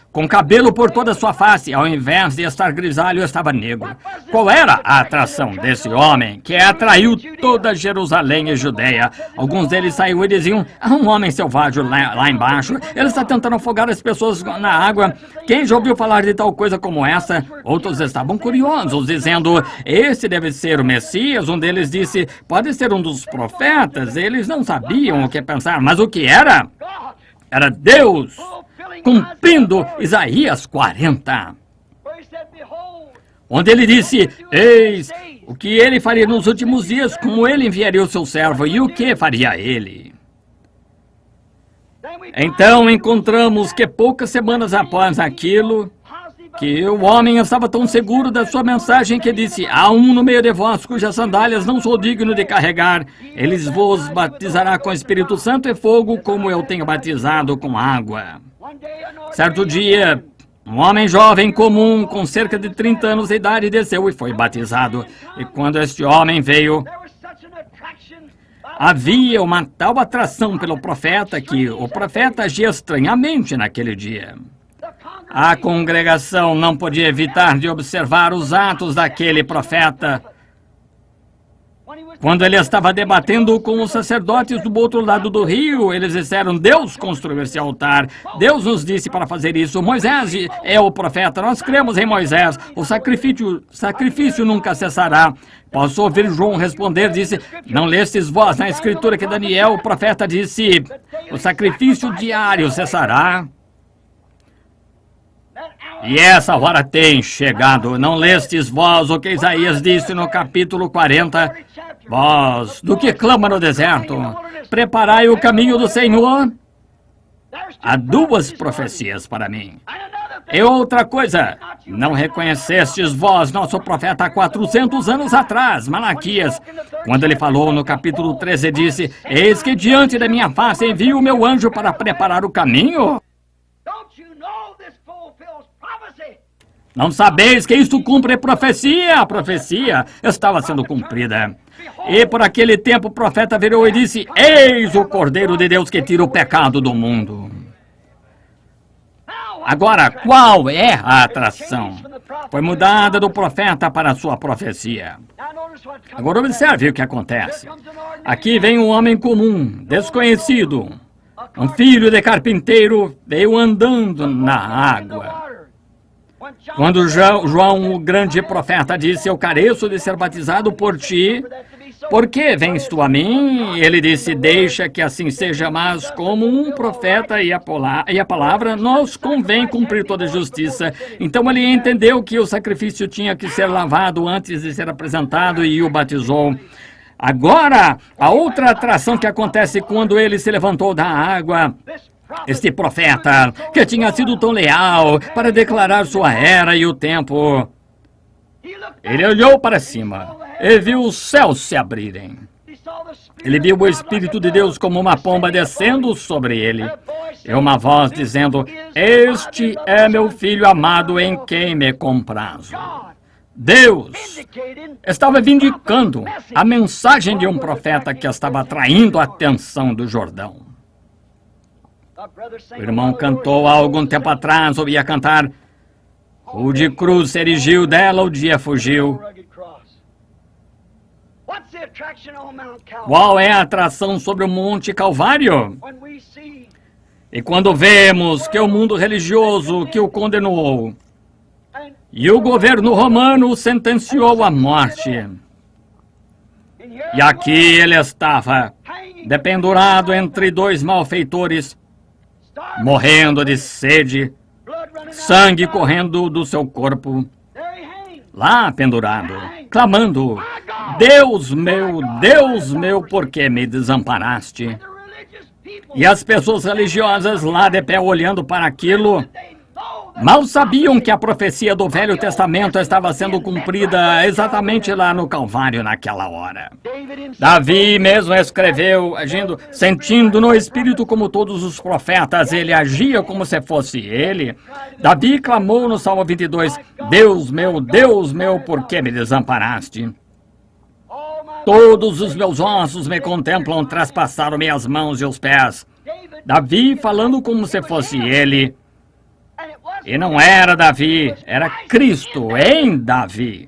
com cabelo por toda a sua face, ao invés de estar grisalho, estava negro. Qual era a atração desse homem que atraiu toda Jerusalém e Judeia? Alguns deles saíram e diziam: há um homem selvagem lá embaixo, ele está tentando afogar as pessoas na água. Quem já ouviu falar de tal coisa como essa? Outros estavam curiosos, dizendo: esse deve ser o Messias. Um deles disse: pode ser um dos profetas. Eles não sabiam o que pensar, mas o que era? Era Deus cumprindo Isaías 40, onde ele disse: eis o que ele faria nos últimos dias, como ele enviaria o seu servo, e o que faria ele. Então encontramos que poucas semanas após aquilo, que o homem estava tão seguro da sua mensagem que disse: há um no meio de vós cujas sandálias não sou digno de carregar. Ele vos batizará com Espírito Santo e fogo, como eu tenho batizado com água. Certo dia, um homem jovem comum, com cerca de 30 anos de idade, desceu e foi batizado. E quando este homem veio, havia uma tal atração pelo profeta que o profeta agia estranhamente naquele dia. A congregação não podia evitar de observar os atos daquele profeta. Quando ele estava debatendo com os sacerdotes do outro lado do rio, eles disseram: Deus construiu esse altar. Deus nos disse para fazer isso. Moisés é o profeta. Nós cremos em Moisés. O sacrifício nunca cessará. Posso ouvir João responder, disse: não lestes vós na escritura que Daniel, o profeta, disse: o sacrifício diário cessará? E essa hora tem chegado. Não lestes vós o que Isaías disse no capítulo 40? Vós, do que clama no deserto, preparai o caminho do Senhor. Há duas profecias para mim. E outra coisa, não reconhecestes vós nosso profeta há 400 anos atrás, Malaquias, quando ele falou no capítulo 13, disse: eis que diante da minha face envio o meu anjo para preparar o caminho? Não sabeis que isto cumpre profecia? A profecia estava sendo cumprida. E por aquele tempo o profeta virou e disse: eis o Cordeiro de Deus que tira o pecado do mundo. Agora, qual é a atração? Foi mudada do profeta para a sua profecia. Agora observe o que acontece. Aqui vem um homem comum, desconhecido. Um filho de carpinteiro veio andando na água. Quando João, o grande profeta, disse: eu careço de ser batizado por ti, por que vens tu a mim? Ele disse: deixa que assim seja, mas como um profeta e a palavra, nos convém cumprir toda a justiça. Então ele entendeu que o sacrifício tinha que ser lavado antes de ser apresentado e o batizou. Agora, a outra atração que acontece quando ele se levantou da água. Este profeta, que tinha sido tão leal para declarar sua era e o tempo, ele olhou para cima e viu os céus se abrirem. Ele viu o Espírito de Deus como uma pomba descendo sobre ele. E uma voz dizendo: este é meu filho amado em quem me comprazo. Deus estava vindicando a mensagem de um profeta que estava atraindo a atenção do Jordão. O irmão cantou há algum tempo atrás, ouvia cantar: rude cruz se erigiu, dela o dia fugiu. Qual é a atração sobre o Monte Calvário? E quando vemos que o mundo religioso que o condenou e o governo romano o sentenciou à morte. E aqui ele estava, dependurado entre dois malfeitores, morrendo de sede, sangue correndo do seu corpo, lá pendurado, clamando: Deus meu, por que me desamparaste? E as pessoas religiosas lá de pé olhando para aquilo, mal sabiam que a profecia do Velho Testamento estava sendo cumprida exatamente lá no Calvário naquela hora. Davi mesmo escreveu, agindo, sentindo no Espírito como todos os profetas, ele agia como se fosse ele. Davi clamou no Salmo 22, Deus meu, por que me desamparaste? Todos os meus ossos me contemplam, traspassaram minhas mãos e os pés. Davi falando como se fosse ele. E não era Davi, era Cristo em Davi.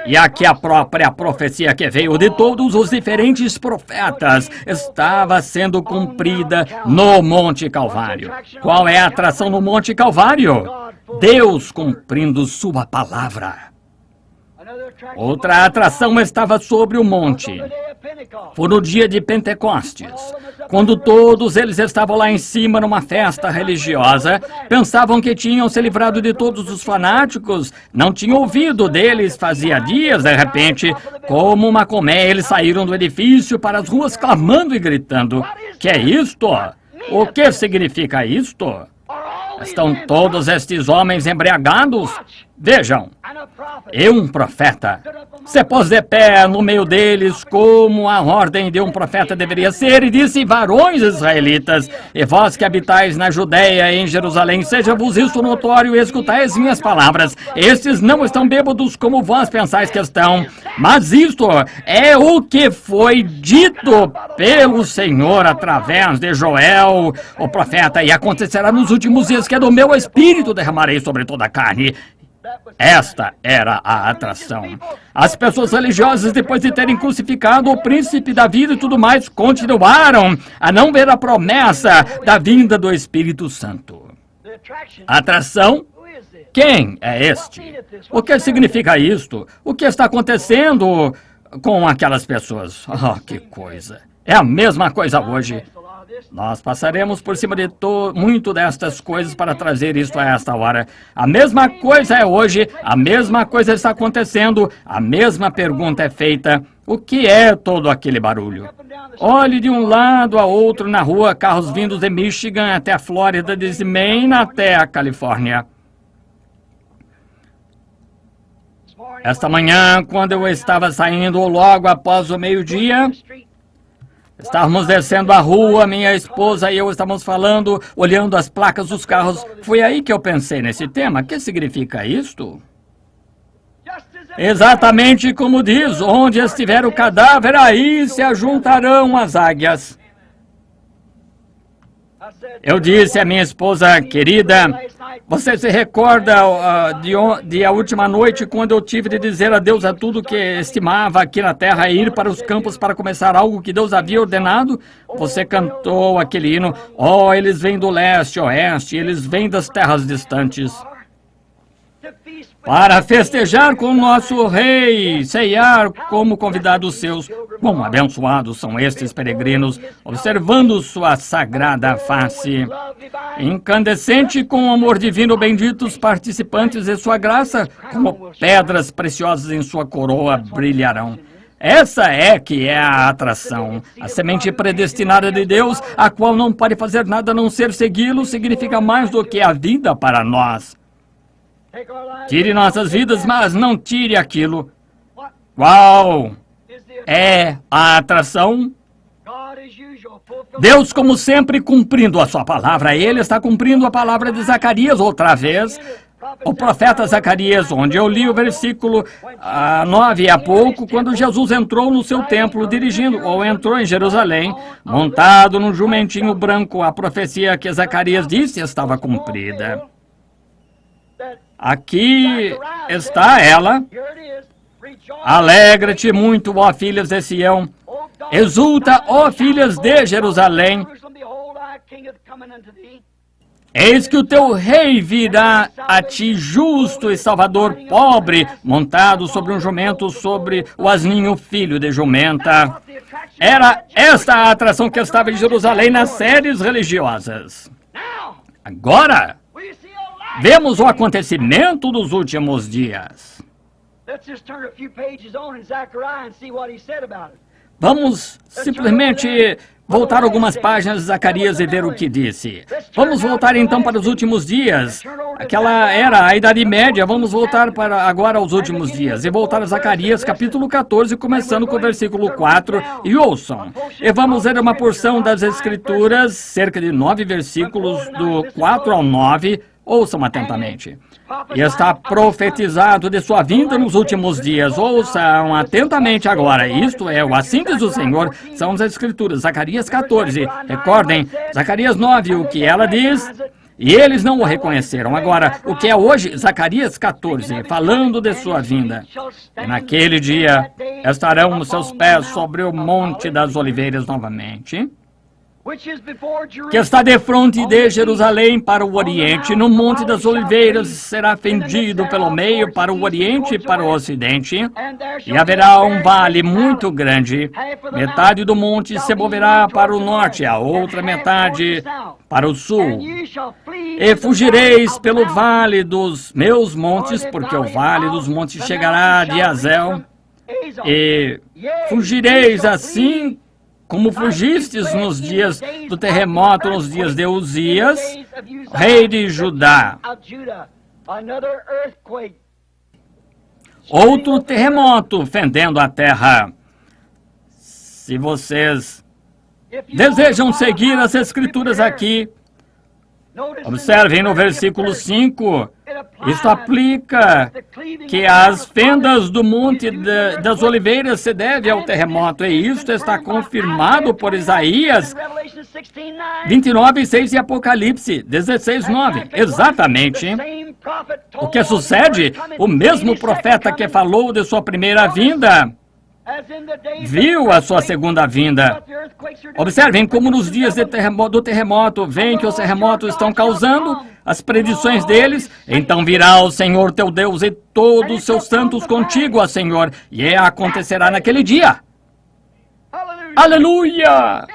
E aqui a própria profecia que veio de todos os diferentes profetas estava sendo cumprida no Monte Calvário. Qual é a atração no Monte Calvário? Deus cumprindo sua palavra. Outra atração estava sobre o monte. Foi no dia de Pentecostes, quando todos eles estavam lá em cima numa festa religiosa, pensavam que tinham se livrado de todos os fanáticos, não tinham ouvido deles fazia dias, de repente, como uma colmeia, eles saíram do edifício para as ruas clamando e gritando: "Que é isto? O que significa isto? Estão todos estes homens embriagados? Vejam, e um profeta se pôs de pé no meio deles, como a ordem de um profeta deveria ser, e disse: varões israelitas, e vós que habitais na Judéia e em Jerusalém, seja-vos isto notório e escutai as minhas palavras. Estes não estão bêbados como vós pensais que estão, mas isto é o que foi dito pelo Senhor através de Joel, o profeta, e acontecerá nos últimos dias que do meu espírito derramarei sobre toda a carne. Esta era a atração. As pessoas religiosas, depois de terem crucificado o príncipe da vida e tudo mais, continuaram a não ver a promessa da vinda do Espírito Santo. Atração? Quem é este? O que significa isto? O que está acontecendo com aquelas pessoas? Oh, que coisa! É a mesma coisa hoje. Nós passaremos por cima de muito destas coisas para trazer isto a esta hora. A mesma coisa é hoje, a mesma coisa está acontecendo, a mesma pergunta é feita: o que é todo aquele barulho? Olhe de um lado a outro na rua, carros vindos de Michigan até a Flórida, de Maine até a Califórnia. Esta manhã, quando eu estava saindo logo após o meio-dia, estávamos descendo a rua, minha esposa e eu estávamos falando, olhando as placas dos carros. Foi aí que eu pensei nesse tema. O que significa isto? Exatamente como diz: onde estiver o cadáver, aí se ajuntarão as águias. Eu disse à minha esposa querida: você se recorda de a última noite, quando eu tive de dizer adeus a tudo que estimava aqui na terra e ir para os campos para começar algo que Deus havia ordenado? Você cantou aquele hino: oh, eles vêm do leste, oeste, eles vêm das terras distantes para festejar com o nosso rei, ceiar como convidados seus. Quão abençoados são estes peregrinos, observando sua sagrada face. Incandescente com o amor divino, benditos participantes de sua graça, como pedras preciosas em sua coroa brilharão. Essa é que é a atração. A semente predestinada de Deus, a qual não pode fazer nada a não ser segui-lo, significa mais do que a vida para nós. Tire nossas vidas, mas não tire aquilo. Qual é a atração? Deus, como sempre, cumprindo a sua palavra. Ele está cumprindo a palavra de Zacarias outra vez. O profeta Zacarias, onde eu li o versículo 9 há pouco, quando Jesus entrou no seu templo dirigindo, ou entrou em Jerusalém, montado num jumentinho branco. A profecia que Zacarias disse estava cumprida. Aqui está ela. Alegra-te muito, ó filhas de Sião. Exulta, ó filhas de Jerusalém. Eis que o teu rei virá a ti, justo e salvador, pobre, montado sobre um jumento, sobre o asninho, filho de jumenta. Era esta a atração que estava em Jerusalém nas séries religiosas. Agora, vemos o acontecimento dos últimos dias. Vamos simplesmente voltar algumas páginas de Zacarias e ver o que disse. Vamos voltar então para os últimos dias. Aquela era a Idade Média. Vamos voltar para agora aos últimos dias. E voltar a Zacarias capítulo 14, começando com o versículo 4. E ouçam. E vamos ler uma porção das Escrituras, cerca de 9 versículos, do 4 ao 9. Ouçam atentamente. E está profetizado de sua vinda nos últimos dias. Ouçam atentamente agora. Isto é, o assim diz o Senhor, são as Escrituras. Zacarias 14. Recordem, Zacarias 9, o que ela diz... E eles não o reconheceram. Agora, o que é hoje? Zacarias 14, falando de sua vinda. E naquele dia estarão os seus pés sobre o Monte das Oliveiras novamente, que está defronte de Jerusalém para o Oriente. No Monte das Oliveiras será fendido pelo meio para o Oriente e para o Ocidente. E haverá um vale muito grande. Metade do monte se moverá para o norte, a outra metade para o sul. E fugireis pelo vale dos meus montes, porque o vale dos montes chegará de Azel. E fugireis assim como fugistes nos dias do terremoto, nos dias de Uzias, rei de Judá. Outro terremoto fendendo a terra. Se vocês desejam seguir as Escrituras aqui, observem no versículo 5, isto aplica que as fendas do Monte das Oliveiras se devem ao terremoto, e isto está confirmado por Isaías 29:6 e Apocalipse 16:9. Exatamente. O que sucede? O mesmo profeta que falou de sua primeira vinda viu a sua segunda vinda. Observem como nos dias do terremoto, veem que os terremotos estão causando as predições deles. Então virá o Senhor teu Deus e todos os seus santos contigo, ó Senhor, e acontecerá naquele dia. Aleluia!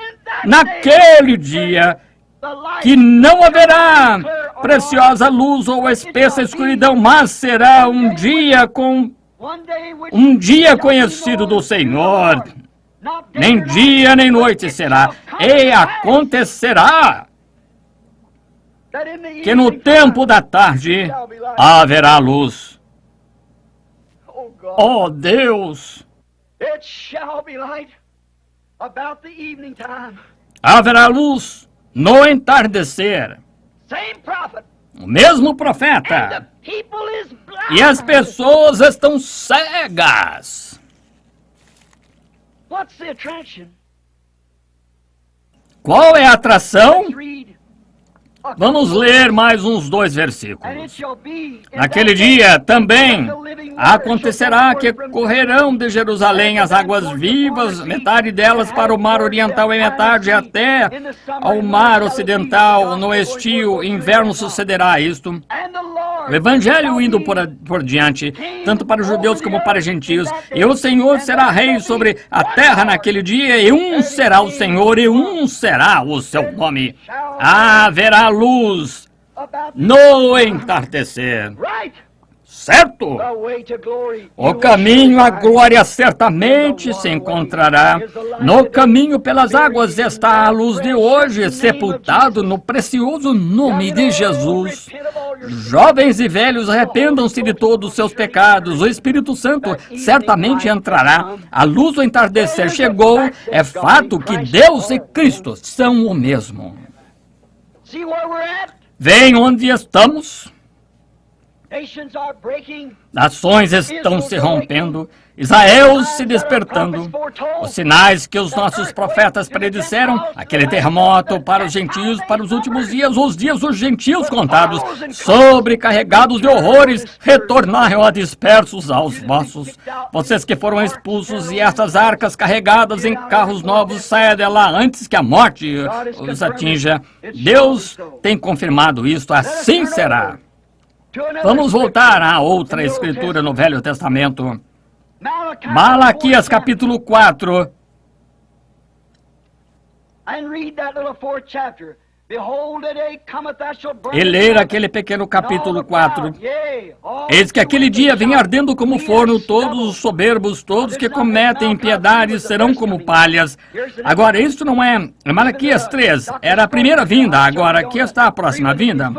Naquele dia que não haverá preciosa luz ou espessa escuridão, mas será um dia conhecido do Senhor. Nem dia nem noite será. E acontecerá que no tempo da tarde haverá luz. Oh Deus! Haverá luz no entardecer. O mesmo profeta. E as pessoas estão cegas. Qual é a atração? Vamos ler mais uns 2 versículos. Naquele dia também acontecerá que correrão de Jerusalém as águas vivas, metade delas para o mar oriental e metade até ao mar ocidental. No estio, inverno sucederá isto. O evangelho indo por diante, tanto para os judeus como para os gentios. E o Senhor será rei sobre a terra naquele dia, e um será o Senhor, e um será o seu nome. Haverá luz no entardecer. Certo? O caminho à glória certamente se encontrará. No caminho pelas águas está a luz de hoje, sepultado no precioso nome de Jesus. Jovens e velhos, arrependam-se de todos os seus pecados. O Espírito Santo certamente entrará. A luz do entardecer chegou. É fato que Deus e Cristo são o mesmo. Veem onde estamos? Nações estão se rompendo, Israel se despertando. Os sinais que os nossos profetas predisseram, aquele terremoto para os gentios, para os últimos dias, os dias dos gentios contados, sobrecarregados de horrores, retornaram a dispersos aos vossos. Vocês que foram expulsos e essas arcas carregadas em carros novos, saia dela antes que a morte os atinja. Deus tem confirmado isto, assim será. Vamos voltar a outra escritura no Velho Testamento. Malaquias capítulo 4. E ler aquele pequeno capítulo 4. Eis que aquele dia vem ardendo como forno, todos os soberbos, todos que cometem impiedades serão como palhas. Agora, isso não é Malaquias 3, era a primeira vinda, agora aqui está a próxima vinda.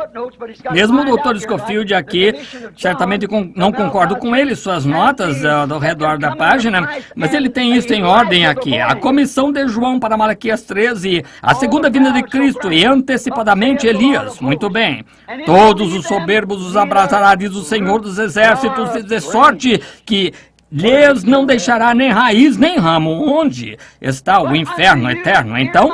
Mesmo o Dr. Scofield aqui, certamente não concordo com ele, suas notas ao redor da página, mas ele tem isso em ordem aqui. A comissão de João para Malaquias 13, a segunda vinda de Cristo, e antecipadamente Elias. Muito bem. Todos os soberbos os abraçará, diz o Senhor dos Exércitos, de sorte que lhes não deixará nem raiz nem ramo. Onde está o inferno eterno, então?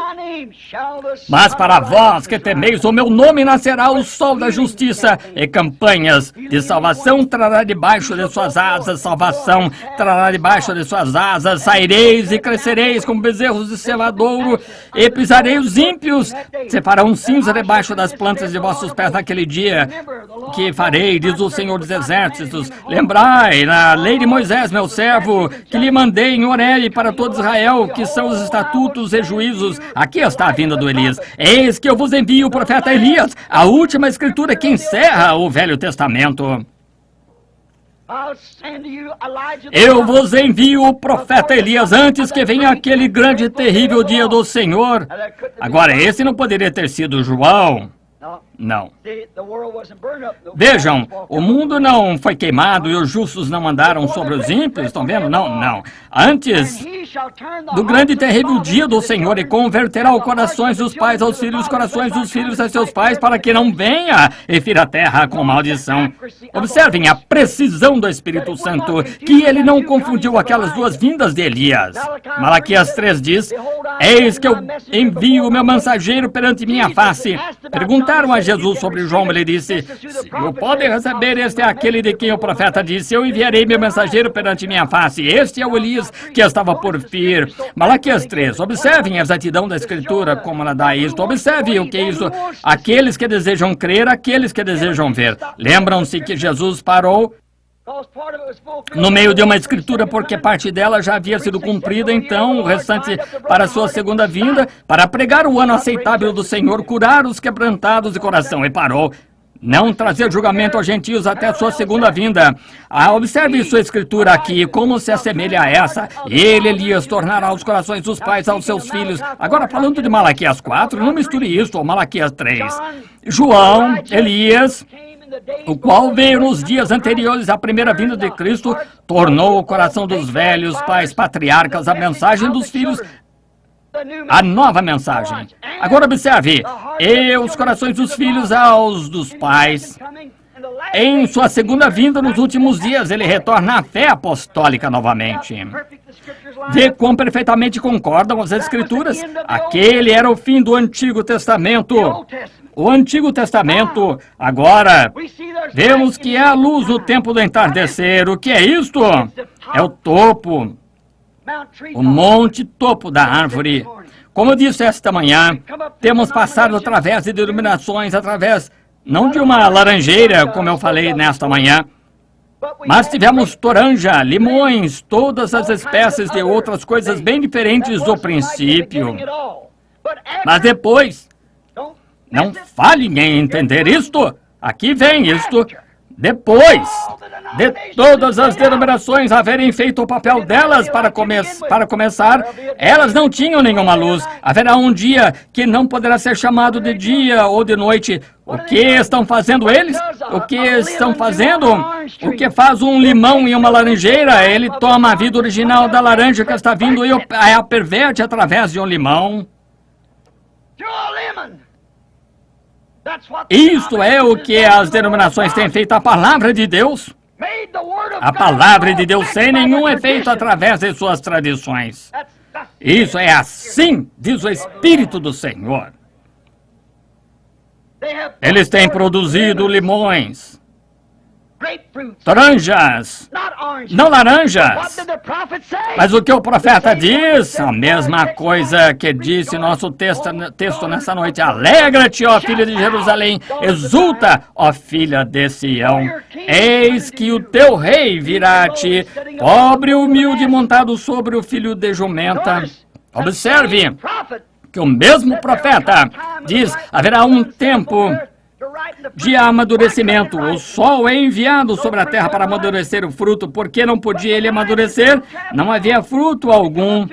Mas para vós que temeis o meu nome, nascerá o sol da justiça, e campanhas de salvação trará debaixo de suas asas. Salvação trará debaixo de suas asas. Saireis e crescereis como bezerros de cevadouro, e pisarei os ímpios. Se farão cinza debaixo das plantas de vossos pés naquele dia que farei, diz o Senhor dos Exércitos. Lembrai na lei de Moisés, meu servo, que lhe mandei em Horebe para todo Israel, que são os estatutos e juízos. Aqui está a vinda do Elias. Eis que eu vos envio o profeta Elias, a última escritura que encerra o Velho Testamento. Eu vos envio o profeta Elias antes que venha aquele grande e terrível dia do Senhor. Agora, esse não poderia ter sido João. Não. Vejam, o mundo não foi queimado e os justos não andaram sobre os ímpios, estão vendo? Não, não. Antes do grande e terrível dia do Senhor, e converterá os corações dos pais aos filhos, os corações dos filhos a seus pais, para que não venha e fira a terra com maldição. Observem a precisão do Espírito Santo, que ele não confundiu aquelas duas vindas de Elias. Malaquias 3 diz: eis que eu envio o meu mensageiro perante minha face. Perguntaram a Jesus sobre João, ele disse: se o podem receber, este é aquele de quem o profeta disse: eu enviarei meu mensageiro perante minha face. Este é o Elias que estava por vir. Malaquias 3. Observem a exatidão da Escritura, como ela dá isto. Observem o que é isso. Aqueles que desejam crer, aqueles que desejam ver. Lembram-se que Jesus parou no meio de uma escritura, porque parte dela já havia sido cumprida, então o restante para a sua segunda vinda, para pregar o ano aceitável do Senhor, curar os quebrantados de coração, e parou. Não trazer julgamento aos gentios até a sua segunda vinda. Observe sua escritura aqui, como se assemelha a essa. Ele, Elias, tornará os corações dos pais aos seus filhos. Agora, falando de Malaquias 4, não misture isso ou Malaquias 3. João, Elias, o qual veio nos dias anteriores à primeira vinda de Cristo, tornou o coração dos velhos pais patriarcas a mensagem dos filhos, a nova mensagem. Agora observe, e os corações dos filhos aos dos pais. Em sua segunda vinda, nos últimos dias, ele retorna à fé apostólica novamente. Vê quão perfeitamente concordam as Escrituras. Aquele era o fim do Antigo Testamento. O Antigo Testamento. Agora, vemos que é a luz do tempo do entardecer. O que é isto? É o topo. O monte topo da árvore. Como eu disse esta manhã, temos passado através de denominações, através não de uma laranjeira, como eu falei nesta manhã, mas tivemos toranja, limões, todas as espécies de outras coisas bem diferentes do princípio. Mas depois, não falhem em entender isto. Aqui vem isto. Depois de todas as denominações haverem feito o papel delas para começar, elas não tinham nenhuma luz. Haverá um dia que não poderá ser chamado de dia ou de noite. O que estão fazendo eles? O que estão fazendo? O que faz um limão em uma laranjeira? Ele toma a vida original da laranja que está vindo e a perverte através de um limão. Isto é o que as denominações têm feito. A palavra de Deus, a palavra de Deus sem nenhum efeito através de suas tradições. Isso é assim, diz o Espírito do Senhor. Eles têm produzido limões, taranjas, não laranjas. Mas o que o profeta diz? A mesma coisa que disse nosso texto nessa noite. Alegra-te, ó filha de Jerusalém, exulta, ó filha de Sião. Eis que o teu rei virá a ti, pobre e humilde, montado sobre o filho de jumenta. Observe que o mesmo profeta diz: haverá um tempo de amadurecimento. O sol é enviado sobre a terra para amadurecer o fruto. Por que não podia ele amadurecer? Não havia fruto algum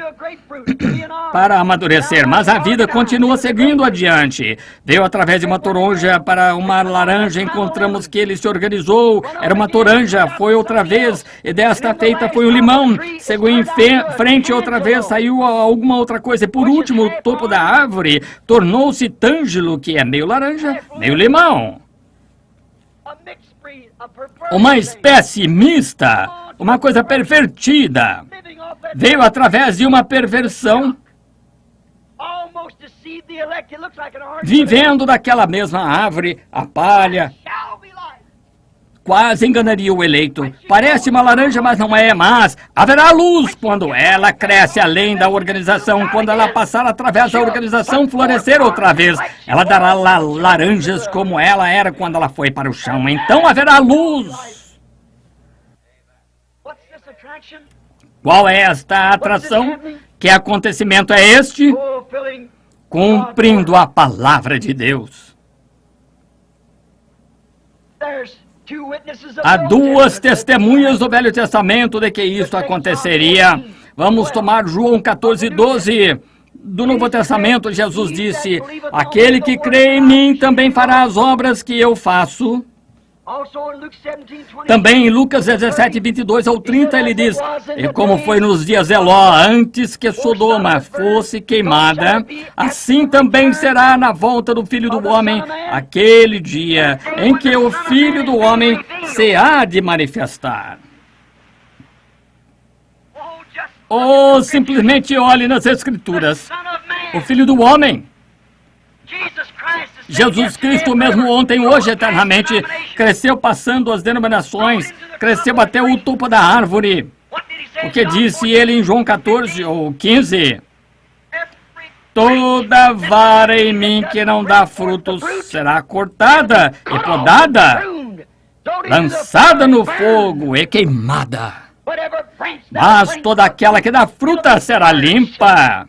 para amadurecer, mas a vida continua seguindo adiante. Veio através de uma toronja para uma laranja, encontramos que ele se organizou, era uma toranja, foi outra vez, e desta feita foi um limão, seguiu em frente outra vez, saiu alguma outra coisa, e por último, o topo da árvore tornou-se tângelo, que é meio laranja, meio limão. Uma espécie mista, uma coisa pervertida, veio através de uma perversão, vivendo daquela mesma árvore, a palha, quase enganaria o eleito. Parece uma laranja, mas não é, mas haverá luz quando ela cresce além da organização, quando ela passar através da organização, florescer outra vez. Ela dará laranjas como ela era quando ela foi para o chão. Então haverá luz. Qual é esta atração? Que acontecimento é este? Cumprindo a palavra de Deus. Há duas testemunhas do Velho Testamento de que isto aconteceria. Vamos tomar João 14:12. Do Novo Testamento, Jesus disse: aquele que crê em mim também fará as obras que eu faço. Também em Lucas 17:22-30 ele diz: e como foi nos dias de Ló, antes que Sodoma fosse queimada, assim também será na volta do Filho do Homem, aquele dia em que o Filho do Homem se há de manifestar. Ou simplesmente olhe nas Escrituras. O Filho do Homem, Jesus Cristo, mesmo ontem, hoje, eternamente, cresceu passando as denominações, cresceu até o topo da árvore. O que disse ele em João 14 ou 15? Toda vara em mim que não dá frutos será cortada e podada, lançada no fogo e queimada. Mas toda aquela que dá fruta será limpa.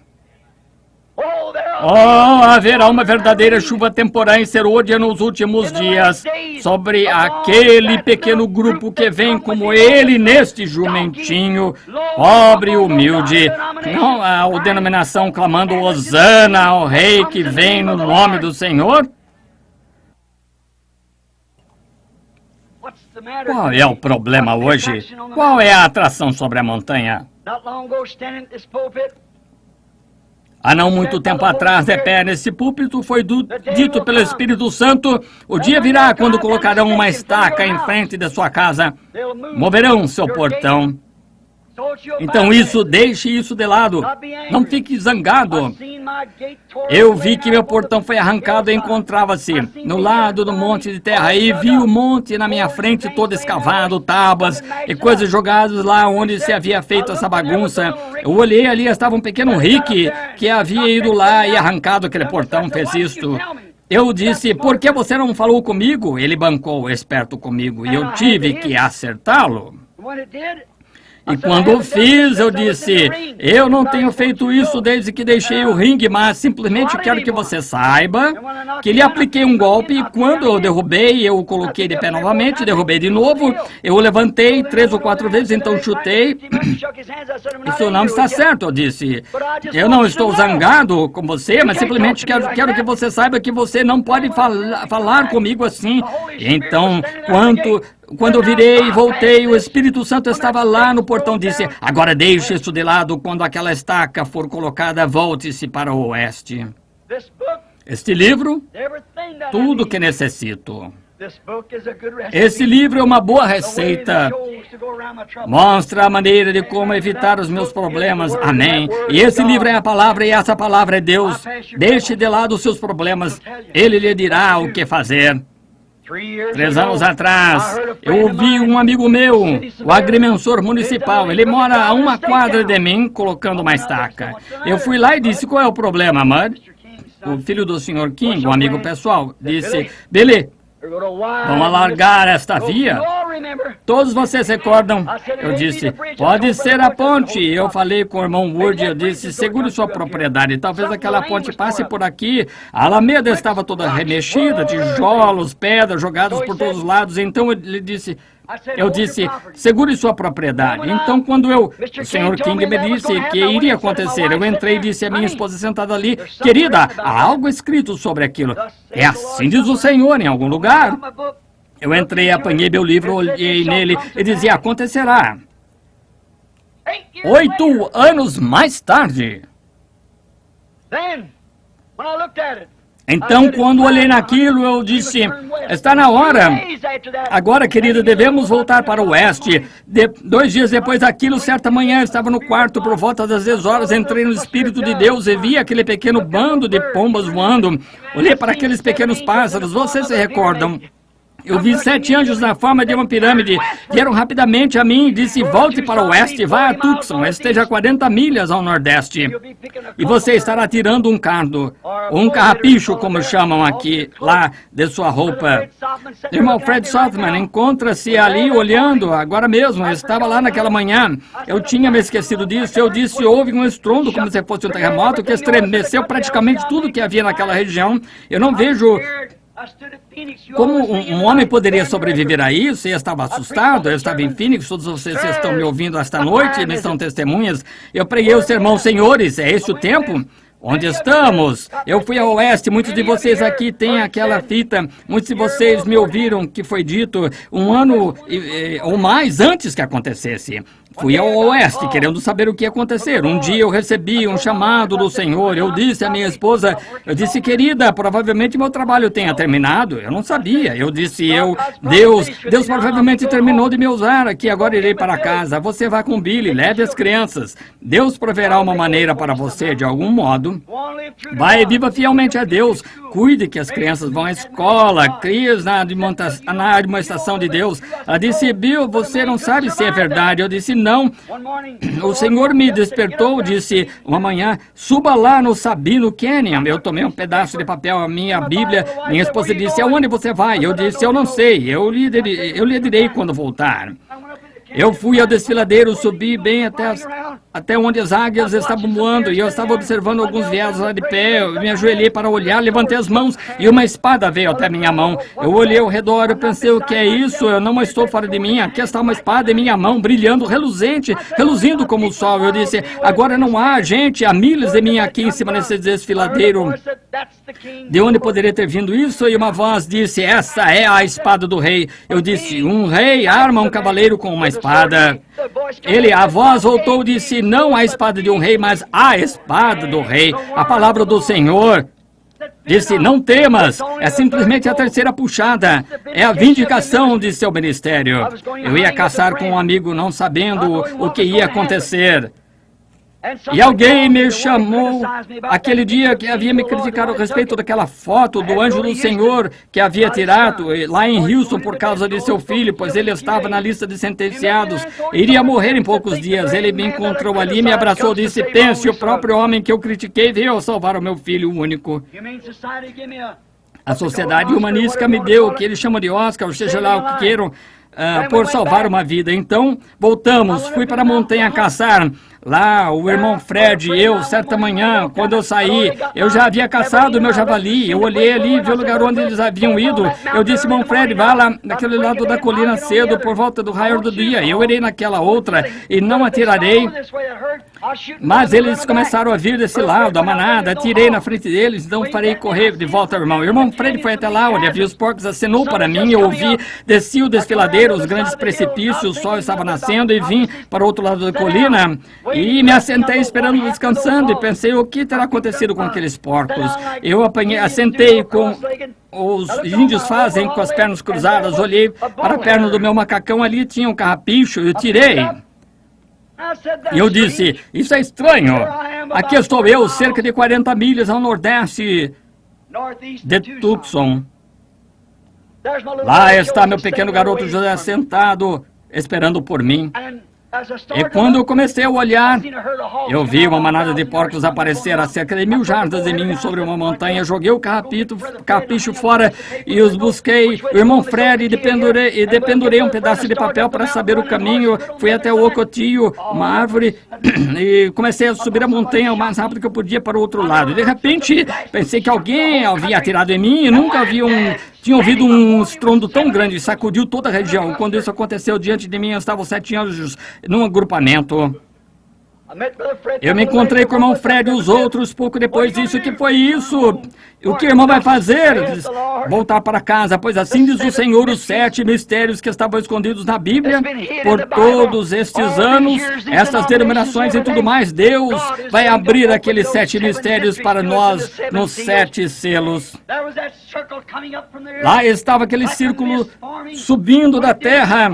Oh, haverá uma verdadeira chuva temporã em Serôdia nos últimos dias sobre aquele pequeno grupo que vem como ele neste jumentinho, pobre e humilde. Não há a denominação clamando Hosana ao rei que vem no nome do Senhor. Qual é o problema hoje? Qual é a atração sobre a montanha? Há não muito tempo atrás, de pé nesse púlpito, foi dito pelo Espírito Santo: o dia virá quando colocarão uma estaca em frente da sua casa, moverão seu portão. Então deixe isso de lado, não fique zangado. Eu vi que meu portão foi arrancado e encontrava-se no lado do monte de terra, e vi o monte na minha frente todo escavado, tábuas e coisas jogadas lá onde se havia feito essa bagunça. Eu olhei ali, estava um pequeno Rick que havia ido lá e arrancado aquele portão, fez isto. Eu disse: por que você não falou comigo? Ele bancou esperto comigo e eu tive que acertá-lo. E quando fiz, eu disse: eu não tenho feito isso desde que deixei o ringue, mas simplesmente quero que você saiba que lhe apliquei um golpe, e quando eu derrubei, eu o coloquei de pé novamente, derrubei de novo, eu o levantei 3 ou 4 vezes, então chutei. Isso não está certo, eu disse. Eu não estou zangado com você, mas simplesmente quero que você saiba que você não pode falar comigo assim. Então, quando eu virei e voltei, o Espírito Santo estava lá no portão, disse: agora deixe isso de lado, quando aquela estaca for colocada, volte-se para o oeste. Este livro, tudo que necessito. Esse livro é uma boa receita. Mostra a maneira de como evitar os meus problemas. Amém. E esse livro é a palavra, e essa palavra é Deus. Deixe de lado os seus problemas. Ele lhe dirá o que fazer. 3 anos atrás, eu ouvi um amigo meu, o agrimensor municipal. Ele mora a 1 quadra de mim, colocando uma estaca. Eu fui lá e disse: qual é o problema, Mud? O filho do Sr. King, um amigo pessoal, disse: Billy, vamos alargar esta via? Todos vocês recordam? Eu disse, pode ser a ponte. Eu falei com o irmão Wood, eu disse, segure sua propriedade. Talvez aquela ponte passe por aqui. A alameda estava toda remexida, tijolos, pedras jogadas por todos os lados. Então ele disse... Eu disse, segure sua propriedade. Então, quando o Sr. King me disse que iria acontecer, eu entrei e disse à minha esposa sentada ali, querida, há algo escrito sobre aquilo. É assim diz o Senhor, em algum lugar. Eu entrei, apanhei meu livro, olhei nele e dizia, acontecerá. 8 anos mais tarde. Então, quando olhei naquilo, eu disse, está na hora. Agora, querida, devemos voltar para o oeste. 2 dias depois daquilo, certa manhã, eu estava no quarto por volta das 10 horas, entrei no Espírito de Deus e vi aquele pequeno bando de pombas voando. Olhei para aqueles pequenos pássaros, vocês se recordam? Eu vi 7 anjos na forma de uma pirâmide. Vieram rapidamente a mim e disse, volte para o oeste, vá a Tucson, esteja a 40 milhas ao nordeste. E você estará tirando um cardo, ou um carrapicho, como chamam aqui, lá de sua roupa. Irmão Fred Sothmann encontra-se ali olhando, agora mesmo, eu estava lá naquela manhã. Eu tinha me esquecido disso, eu disse, houve um estrondo como se fosse um terremoto que estremeceu praticamente tudo que havia naquela região. Eu não vejo... Como um homem poderia sobreviver a isso? Eu estava assustado, eu estava em Phoenix, todos vocês estão me ouvindo esta noite, me são testemunhas. Eu preguei o sermão, senhores, é esse o tempo? Onde estamos? Eu fui ao oeste, muitos de vocês aqui têm aquela fita, muitos de vocês me ouviram que foi dito 1 ano ou mais antes que acontecesse. Fui ao oeste, querendo saber o que ia acontecer. Um dia eu recebi um chamado do Senhor. Eu disse à minha esposa, eu disse, querida, provavelmente meu trabalho tenha terminado. Eu não sabia. Eu disse, Deus provavelmente terminou de me usar aqui, agora irei para casa. Você vai com Billy, leve as crianças. Deus proverá uma maneira para você, de algum modo. Vai e viva fielmente a Deus. Cuide que as crianças vão à escola, crie-os na administração de Deus. Ela disse, Bill, você não sabe se é verdade. Eu disse, não. O Senhor me despertou, disse uma manhã, suba lá no Sabino Canyon. Eu tomei um pedaço de papel, a minha Bíblia. Minha esposa disse, aonde você vai? Eu disse, eu não sei, eu lhe direi quando voltar. Eu fui ao desfiladeiro, subi bem até onde as águias estavam voando, e eu estava observando alguns viados lá de pé. Eu me ajoelhei para olhar, levantei as mãos, e uma espada veio até minha mão. Eu olhei ao redor, eu pensei, o que é isso? Eu não estou fora de mim, aqui está uma espada em minha mão, brilhando, reluzente, reluzindo como o sol. Eu disse, agora não há gente, há milhas de mim aqui em cima desse desfiladeiro. De onde poderia ter vindo isso? E uma voz disse, essa é a espada do rei. Eu disse, um rei arma um cavaleiro com uma espada. A voz voltou e disse, não a espada de um rei, mas a espada do rei, a palavra do Senhor. Disse, não temas, é simplesmente a terceira puxada, é a vindicação de seu ministério. Eu ia caçar com um amigo, não sabendo o que ia acontecer. E alguém me chamou aquele dia que havia me criticado a respeito daquela foto do anjo do Senhor que havia tirado lá em Houston por causa de seu filho, pois ele estava na lista de sentenciados. Iria morrer em poucos dias. Ele me encontrou ali, me abraçou e disse, pense, o próprio homem que eu critiquei veio salvar o meu filho único. A sociedade humanística me deu o que eles chamam de Oscar, ou seja lá o que queiram, por salvar uma vida. Então, voltamos, fui para a montanha caçar. Lá, o irmão Fred e eu, certa manhã, quando eu saí, eu já havia caçado o meu javali. Eu olhei ali e vi o lugar onde eles haviam ido. Eu disse, irmão Fred, vá lá naquele lado da colina cedo, por volta do raio do dia. Eu irei naquela outra e não atirarei. Mas eles começaram a vir desse lado, a manada. Atirei na frente deles, então farei correr de volta ao irmão. O irmão Fred foi até lá, onde havia os porcos, acenou para mim. Eu ouvi, desci o desfiladeiro, os grandes precipícios, o sol estava nascendo e vim para o outro lado da colina. E me assentei esperando, descansando, e pensei, o que terá acontecido com aqueles porcos? Eu assentei com os índios fazem, com as pernas cruzadas, olhei para a perna do meu macacão, ali tinha um carrapicho, eu tirei. E eu disse, isso é estranho. Aqui estou eu, cerca de 40 milhas ao nordeste de Tucson. Lá está meu pequeno garoto José sentado, esperando por mim. E quando eu comecei a olhar, eu vi uma manada de porcos aparecer a cerca de 1000 jardas de mim sobre uma montanha. Joguei o carrapicho fora e os busquei. O irmão Fred e dependurei um pedaço de papel para saber o caminho. Fui até o Ocotio, uma árvore, e comecei a subir a montanha o mais rápido que eu podia para o outro lado. De repente, pensei que alguém havia atirado em mim e nunca tinha ouvido um estrondo tão grande, sacudiu toda a região. Quando isso aconteceu, diante de mim estavam 7 anjos num agrupamento. Eu me encontrei com o irmão Fred e os outros pouco depois disso. O que foi isso? O que o irmão vai fazer? Voltar para casa, pois assim diz o Senhor, os 7 mistérios que estavam escondidos na Bíblia por todos estes anos, estas denominações e tudo mais. Deus vai abrir aqueles 7 mistérios para nós nos 7 selos. Lá estava aquele círculo subindo da terra.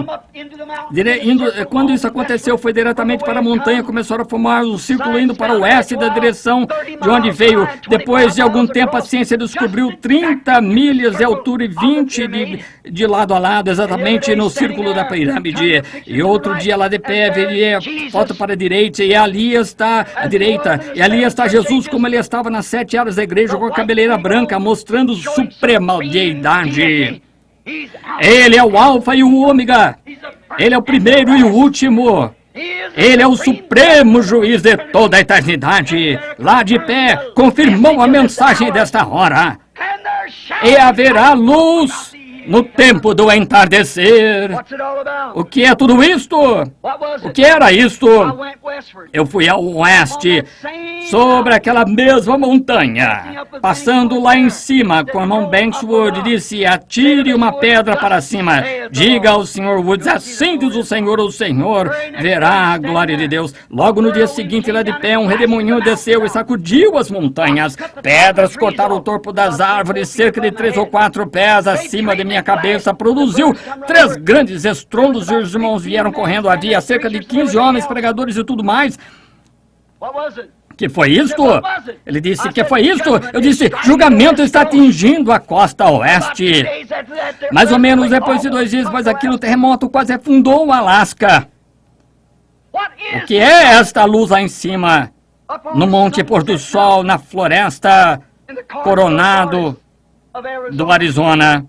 Quando isso aconteceu, foi diretamente para a montanha. Começaram a formar um círculo indo para o oeste da direção de onde veio. Depois de algum tempo, a ciência descobriu 30 milhas de altura e 20 de lado a lado, exatamente no círculo da pirâmide. E outro dia lá de pé, veria volta para a direita, e ali está a direita. E ali está Jesus, como ele estava nas 7 áreas da igreja, com a cabeleira branca, mostrando suprema deidade. Ele é o alfa e o ômega. Ele é o primeiro e o último. Ele é o supremo juiz de toda a eternidade. Lá de pé, confirmou a mensagem desta hora. E haverá luz no tempo do entardecer. O que é tudo isto? O que era isto? Eu fui ao oeste, sobre aquela mesma montanha, passando lá em cima, com o irmão Bankswood, disse: atire uma pedra para cima. Diga ao Sr. Woods, assim diz o Senhor verá a glória de Deus. Logo no dia seguinte, lá de pé, um redemoinho desceu e sacudiu as montanhas. Pedras cortaram o topo das árvores, cerca de 3 ou 4 pés acima de minha cabeça. Produziu 3 grandes estrondos e os irmãos vieram correndo. Havia cerca de 15 homens, pregadores e tudo mais. Que foi isto? Ele disse, que foi isto? Eu disse, julgamento está atingindo a costa oeste. Mais ou menos depois de 2 dias, mas aquilo, o terremoto quase afundou o Alasca. O que é esta luz lá em cima? No Monte Pôr do Sol, na floresta Coronado do Arizona.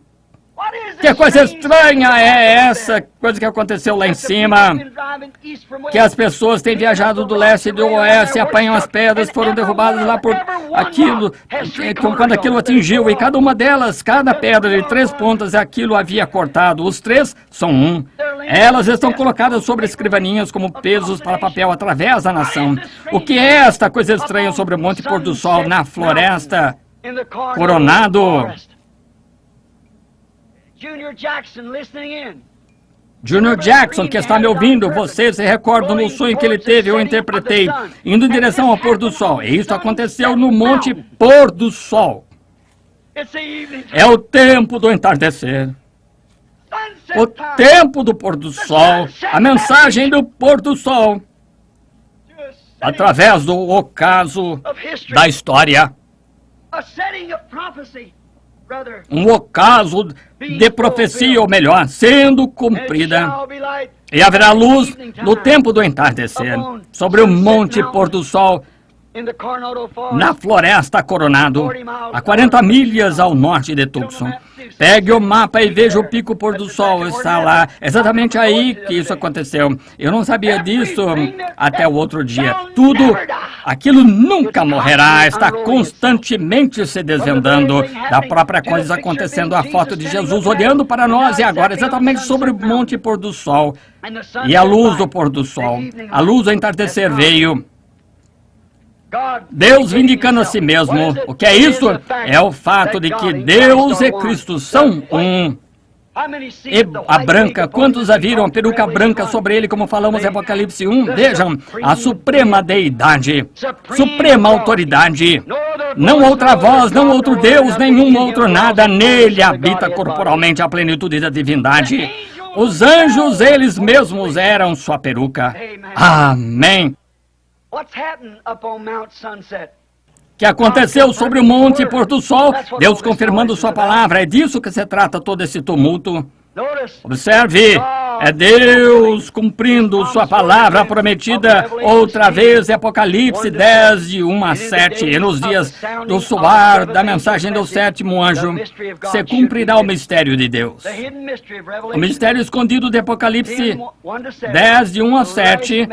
Que coisa estranha é essa coisa que aconteceu lá em cima? Que as pessoas têm viajado do leste e do oeste, apanham as pedras, foram derrubadas lá por aquilo, quando aquilo atingiu, e cada uma delas, cada pedra de 3 pontas, aquilo havia cortado. Os 3 são um. Elas estão colocadas sobre escrivaninhas como pesos para papel através da nação. O que é esta coisa estranha sobre o Monte Pôr do Sol, na floresta Coronado? Junior Jackson, que está me ouvindo, você se recorda no sonho que ele teve, eu interpretei, indo em direção ao pôr do sol. E isso aconteceu no Monte Pôr do Sol. É o tempo do entardecer. O tempo do pôr do sol. A mensagem do pôr do sol. Através do ocaso da história. Um ocaso de profecia, ou melhor, sendo cumprida. E haverá luz no tempo do entardecer, sobre o Monte Pôr do Sol, na floresta Coronado, a 40 milhas ao norte de Tucson. Pegue o mapa e veja o pico pôr do sol, está lá, exatamente aí que isso aconteceu. Eu não sabia disso até o outro dia. Tudo, aquilo nunca morrerá, está constantemente se desvendando da própria coisa acontecendo. A foto de Jesus olhando para nós e agora exatamente sobre o Monte Pôr do Sol. E a luz do pôr do sol, a luz do entardecer veio. Deus vindicando a si mesmo. O que é isso? É o fato de que Deus e Cristo são um. E a branca, quantos a viram? A peruca branca sobre ele, como falamos em Apocalipse 1. Vejam, a suprema deidade, suprema autoridade. Não outra voz, não outro Deus, nenhum outro nada. Nele habita corporalmente a plenitude da divindade. Os anjos, eles mesmos, eram sua peruca. Amém. Que aconteceu sobre o Monte Pôr do Sol, Deus confirmando sua palavra. É disso que se trata todo esse tumulto. Observe, É Deus cumprindo sua palavra prometida outra vez, Apocalipse 10, de 1 a 7. E nos dias do soar da mensagem do sétimo anjo, se cumprirá o mistério de Deus. O mistério escondido de Apocalipse 10, de 1 a 7,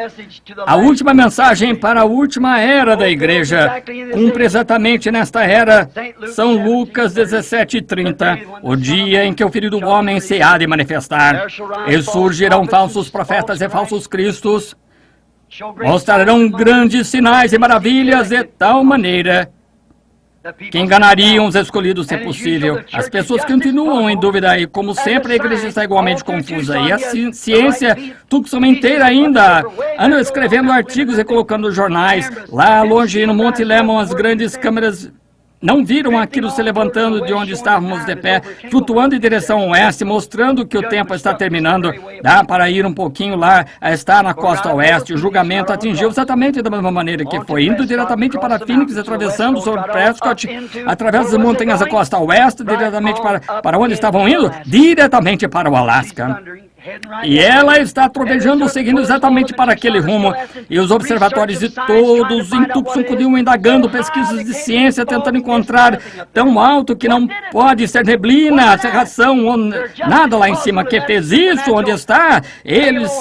a última mensagem para a última era da igreja, cumpre exatamente nesta era, São Lucas 17:30, o dia em que o Filho do Homem se há de manifestar. E surgirão falsos profetas e falsos cristos, mostrarão grandes sinais e maravilhas de tal maneira que enganariam os escolhidos, se possível. As pessoas continuam em dúvida e, como sempre, a igreja está igualmente confusa. E a ciência, Tucson inteira ainda, anda escrevendo artigos e colocando jornais. Lá longe, no Monte Lemmon, as grandes câmeras não viram aquilo se levantando de onde estávamos de pé, flutuando em direção oeste, mostrando que o tempo está terminando. Dá para ir um pouquinho lá, está na costa oeste. O julgamento atingiu exatamente da mesma maneira que foi, indo diretamente para Phoenix, atravessando sobre Prescott, através das montanhas da costa oeste, diretamente para onde estavam indo? Diretamente para o Alasca. E ela está trovejando, seguindo exatamente para aquele rumo. E os observatórios de todos em Tucson continuam indagando pesquisas de ciência, tentando encontrar tão alto que não pode ser neblina, cerração ou nada lá em cima que fez isso. Onde está? Eles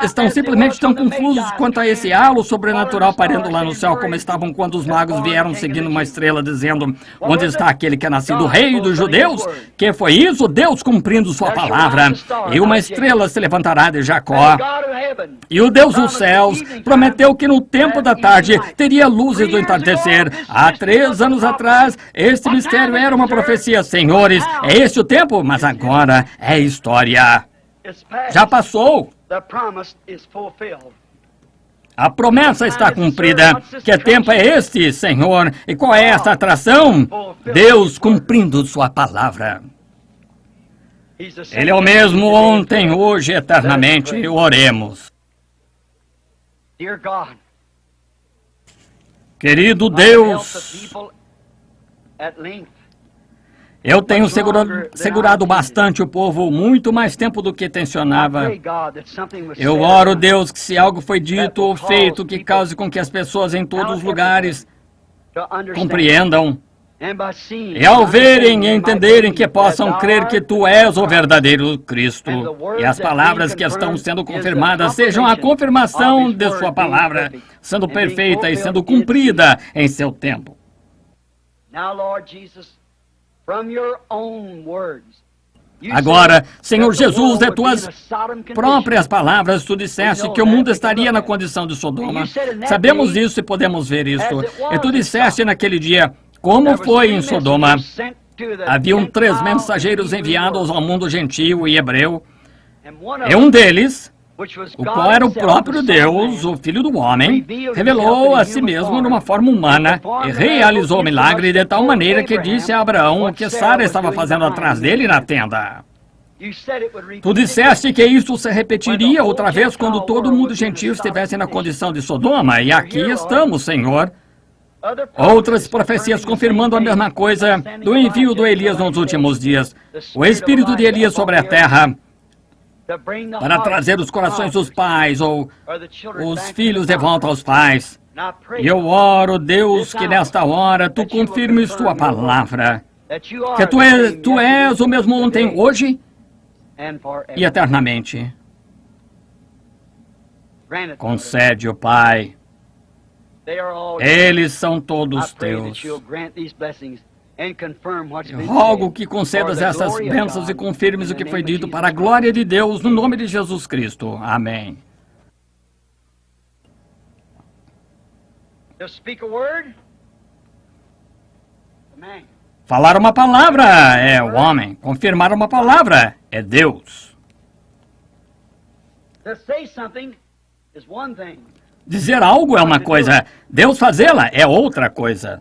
estão simplesmente tão confusos quanto a esse halo sobrenatural pairando lá no céu, como estavam quando os magos vieram seguindo uma estrela, dizendo: onde está aquele que é nascido rei dos judeus? Que foi isso? Deus cumprindo sua palavra. E uma estrela se levantará de Jacó. E o Deus dos céus prometeu que no tempo da tarde teria luzes do entardecer. Há 3 anos atrás, este mistério era uma profecia. Senhores, é este o tempo? Mas agora é história. Já passou. A promessa está cumprida. Que tempo é este, Senhor? E qual é esta atração? Deus cumprindo sua palavra. Ele é o mesmo ontem, hoje, eternamente. Oremos. Querido Deus, eu tenho segurado bastante o povo, muito mais tempo do que tensionava. Eu oro, Deus, que se algo foi dito ou feito que cause com que as pessoas em todos os lugares compreendam, e ao verem e entenderem que possam crer que Tu és o verdadeiro Cristo, e as palavras que estão sendo confirmadas sejam a confirmação de Sua palavra, sendo perfeita e sendo cumprida em seu tempo. Agora, Senhor Jesus, de Tuas próprias palavras, Tu disseste que o mundo estaria na condição de Sodoma. Sabemos isso e podemos ver isso. E Tu disseste naquele dia: como foi em Sodoma? Haviam 3 mensageiros enviados ao mundo gentio e hebreu, e um deles, o qual era o próprio Deus, o Filho do Homem, revelou a si mesmo numa forma humana e realizou o milagre de tal maneira que disse a Abraão o que Sara estava fazendo atrás dele na tenda. Tu disseste que isso se repetiria outra vez quando todo mundo gentil estivesse na condição de Sodoma, e aqui estamos, Senhor. Outras profecias confirmando a mesma coisa do envio do Elias nos últimos dias. O espírito de Elias sobre a terra para trazer os corações dos pais ou os filhos de volta aos pais. E eu oro, Deus, que nesta hora Tu confirmes Tua palavra, que Tu és o mesmo ontem, hoje e eternamente. Concede, ó Pai. Eles são todos Teus. Eu rogo que concedas essas bênçãos e confirmes o que foi dito para a glória de Deus, no nome de Jesus Cristo. Amém. Falar uma palavra é o homem. Confirmar uma palavra é Deus. Dizer algo é uma coisa, Deus fazê-la é outra coisa.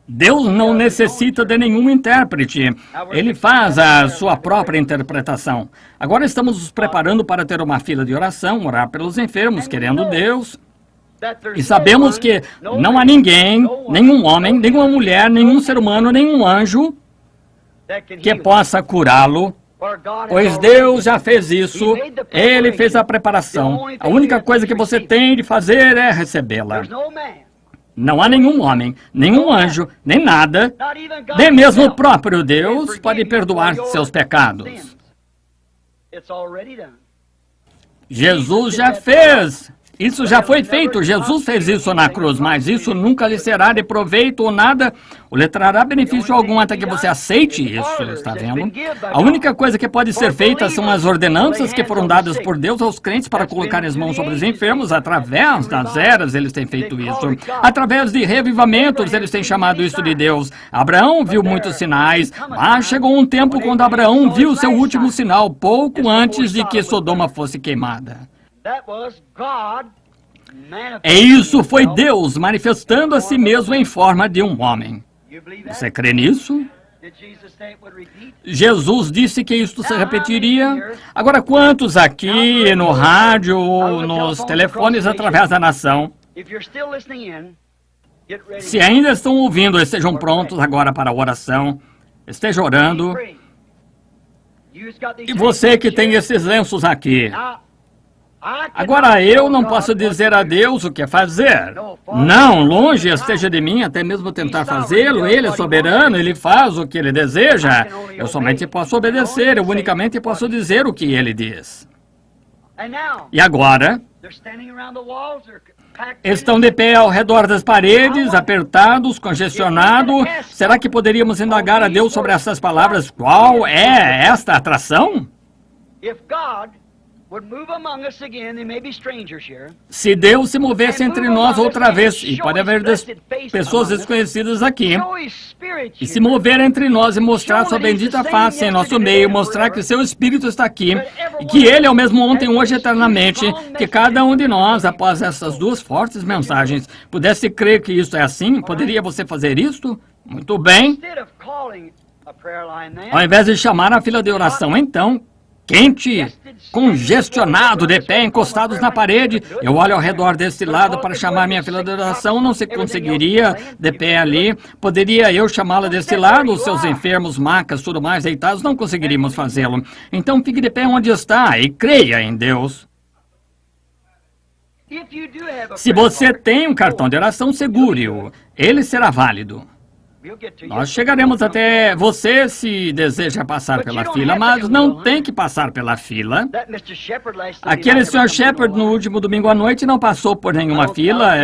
Deus não necessita de nenhum intérprete. Ele faz a sua própria interpretação. Agora estamos nos preparando para ter uma fila de oração, orar pelos enfermos, querendo Deus. E sabemos que não há ninguém, nenhum homem, nenhuma mulher, nenhum ser humano, nenhum anjo que possa curá-lo, pois Deus já fez isso, Ele fez a preparação. A única coisa que você tem de fazer é recebê-la. Não há nenhum homem, nenhum anjo, nem nada, nem mesmo o próprio Deus pode perdoar seus pecados. Jesus já fez. Isso já foi feito, Jesus fez isso na cruz, mas isso nunca lhe será de proveito ou nada, ou lhe trará benefício algum até que você aceite isso, está vendo? A única coisa que pode ser feita são as ordenanças que foram dadas por Deus aos crentes para colocar as mãos sobre os enfermos. Através das eras eles têm feito isso. Através de revivamentos eles têm chamado isso de Deus. Abraão viu muitos sinais, mas chegou um tempo quando Abraão viu seu último sinal, pouco antes de que Sodoma fosse queimada. E isso foi Deus manifestando a si mesmo em forma de um homem. Você crê nisso? Jesus disse que isto se repetiria. Agora, quantos aqui no rádio, nos telefones através da nação, se ainda estão ouvindo, estejam prontos agora para a oração, estejam orando. E você que tem esses lenços aqui, agora eu não posso dizer a Deus o que fazer. Não, longe esteja de mim até mesmo tentar fazê-lo. Ele é soberano, Ele faz o que Ele deseja. Eu somente posso obedecer, eu unicamente posso dizer o que Ele diz. E agora, estão de pé ao redor das paredes, apertados, congestionados. Será que poderíamos indagar a Deus sobre essas palavras? Qual é esta atração? Se Deus se movesse entre nós outra vez, e pode haver pessoas desconhecidas aqui, e se mover entre nós e mostrar sua bendita face em nosso meio, mostrar que seu Espírito está aqui, e que Ele é o mesmo ontem, hoje e eternamente, que cada um de nós, após essas duas fortes mensagens, pudesse crer que isso é assim, poderia você fazer isto? Muito bem. Ao invés de chamar a fila de oração, então, quente, congestionado, de pé, encostados na parede. Eu olho ao redor desse lado para chamar minha fila de oração, não se conseguiria de pé ali. Poderia eu chamá-la desse lado? Os seus enfermos, macas, tudo mais, deitados, não conseguiríamos fazê-lo. Então fique de pé onde está e creia em Deus. Se você tem um cartão de oração, segure-o. Ele será válido. Nós chegaremos até você se deseja passar pela fila, mas não tem que passar pela fila. Aquele Sr. Shepard no último domingo à noite não passou por nenhuma fila.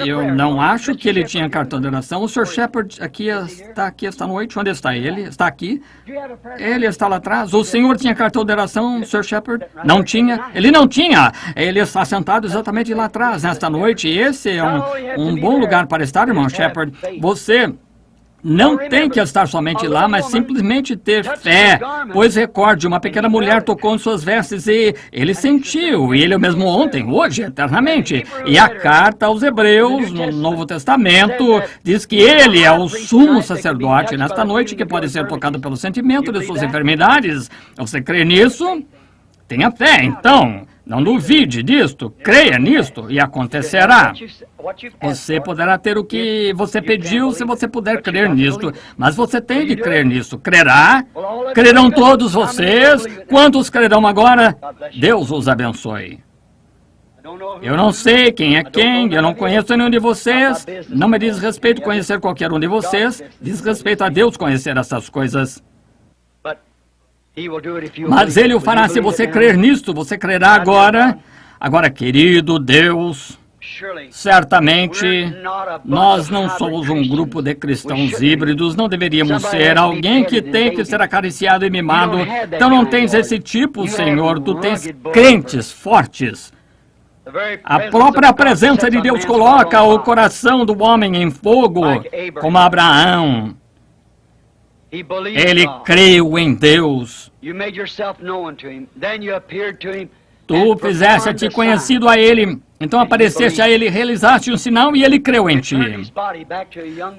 Eu não acho que ele tinha cartão de oração. O Sr. Shepard está aqui esta noite. Onde está ele? Está aqui. Ele está lá atrás. O senhor tinha cartão de oração, Sr. Shepard? Não tinha. Ele não tinha. Ele está sentado exatamente lá atrás nesta noite. Esse é um bom lugar para estar, irmão Shepard. Você não tem que estar somente lá, mas simplesmente ter fé. Pois recorde, uma pequena mulher tocou em suas vestes e ele sentiu, e ele é o mesmo ontem, hoje, eternamente. E a carta aos Hebreus, no Novo Testamento, diz que ele é o sumo sacerdote nesta noite que pode ser tocado pelo sentimento de suas enfermidades. Você crê nisso? Tenha fé, então. Não duvide disto, creia nisto e acontecerá. Você poderá ter o que você pediu se você puder crer nisto, mas você tem de crer nisto. Crerá? Crerão todos vocês? Quantos crerão agora? Deus os abençoe. Eu não sei quem é quem, eu não conheço nenhum de vocês. Não me diz respeito conhecer qualquer um de vocês. Diz respeito a Deus conhecer essas coisas. Mas Ele o fará se você crer nisto. Você crerá agora. Agora, querido Deus, certamente nós não somos um grupo de cristãos híbridos. Não deveríamos ser alguém que tem que ser acariciado e mimado. Então não tens esse tipo, Senhor. Tu tens crentes fortes. A própria presença de Deus coloca o coração do homem em fogo, como Abraão. Ele creu em Deus. Tu fizeste-te conhecido a Ele. Então apareceste a ele, realizaste um sinal e ele creu em ti.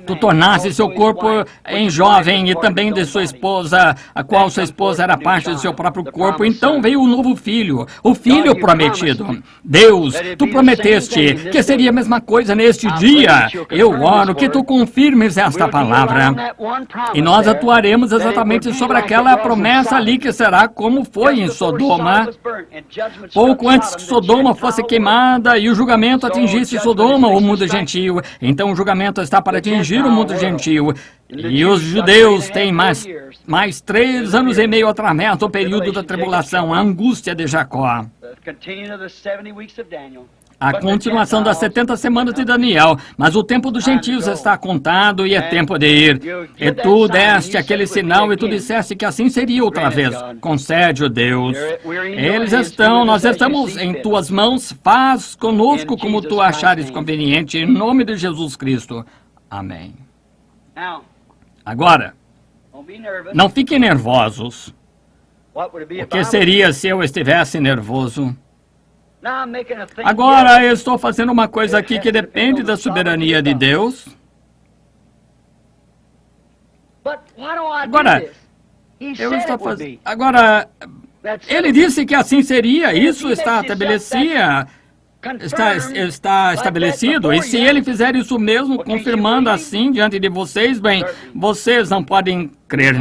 Tu tornaste seu corpo em jovem e também de sua esposa, a qual sua esposa era parte de seu próprio corpo. Então veio o novo filho, o filho prometido. Deus, tu prometeste que seria a mesma coisa neste dia. Eu oro que tu confirmes esta palavra. E nós atuaremos exatamente sobre aquela promessa ali que será como foi em Sodoma. Pouco antes que Sodoma fosse queimada e o julgamento atingisse Sodoma, o mundo gentil. Então o julgamento está para atingir o mundo gentil. E os judeus têm mais 3 anos e meio através do período da tribulação, a angústia de Jacó. A continuação das 70 semanas de Daniel, mas o tempo dos gentios está contado e é tempo de ir. E tu deste aquele sinal e tu disseste que assim seria outra vez. Concede, ó Deus. Nós estamos em tuas mãos, faz conosco como tu achares conveniente, em nome de Jesus Cristo. Amém. Agora, não fiquem nervosos. O que seria se eu estivesse nervoso? Agora eu estou fazendo uma coisa aqui que depende da soberania de Deus. Agora, ele disse que assim seria, isso está estabelecido. E se ele fizer isso mesmo, confirmando assim diante de vocês, bem, vocês não podem crer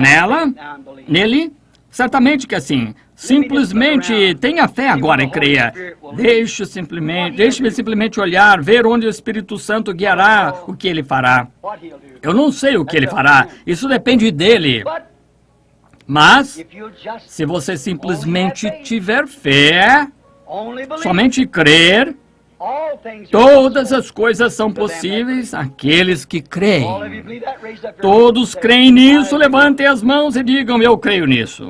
nele? Certamente que assim. Simplesmente tenha fé agora e creia. Deixe-me simplesmente olhar, ver onde o Espírito Santo guiará o que ele fará. Eu não sei o que ele fará, isso depende dele. Mas, se você simplesmente tiver fé, somente crer, todas as coisas são possíveis àqueles que creem. Todos creem nisso, levantem as mãos e digam, eu creio nisso.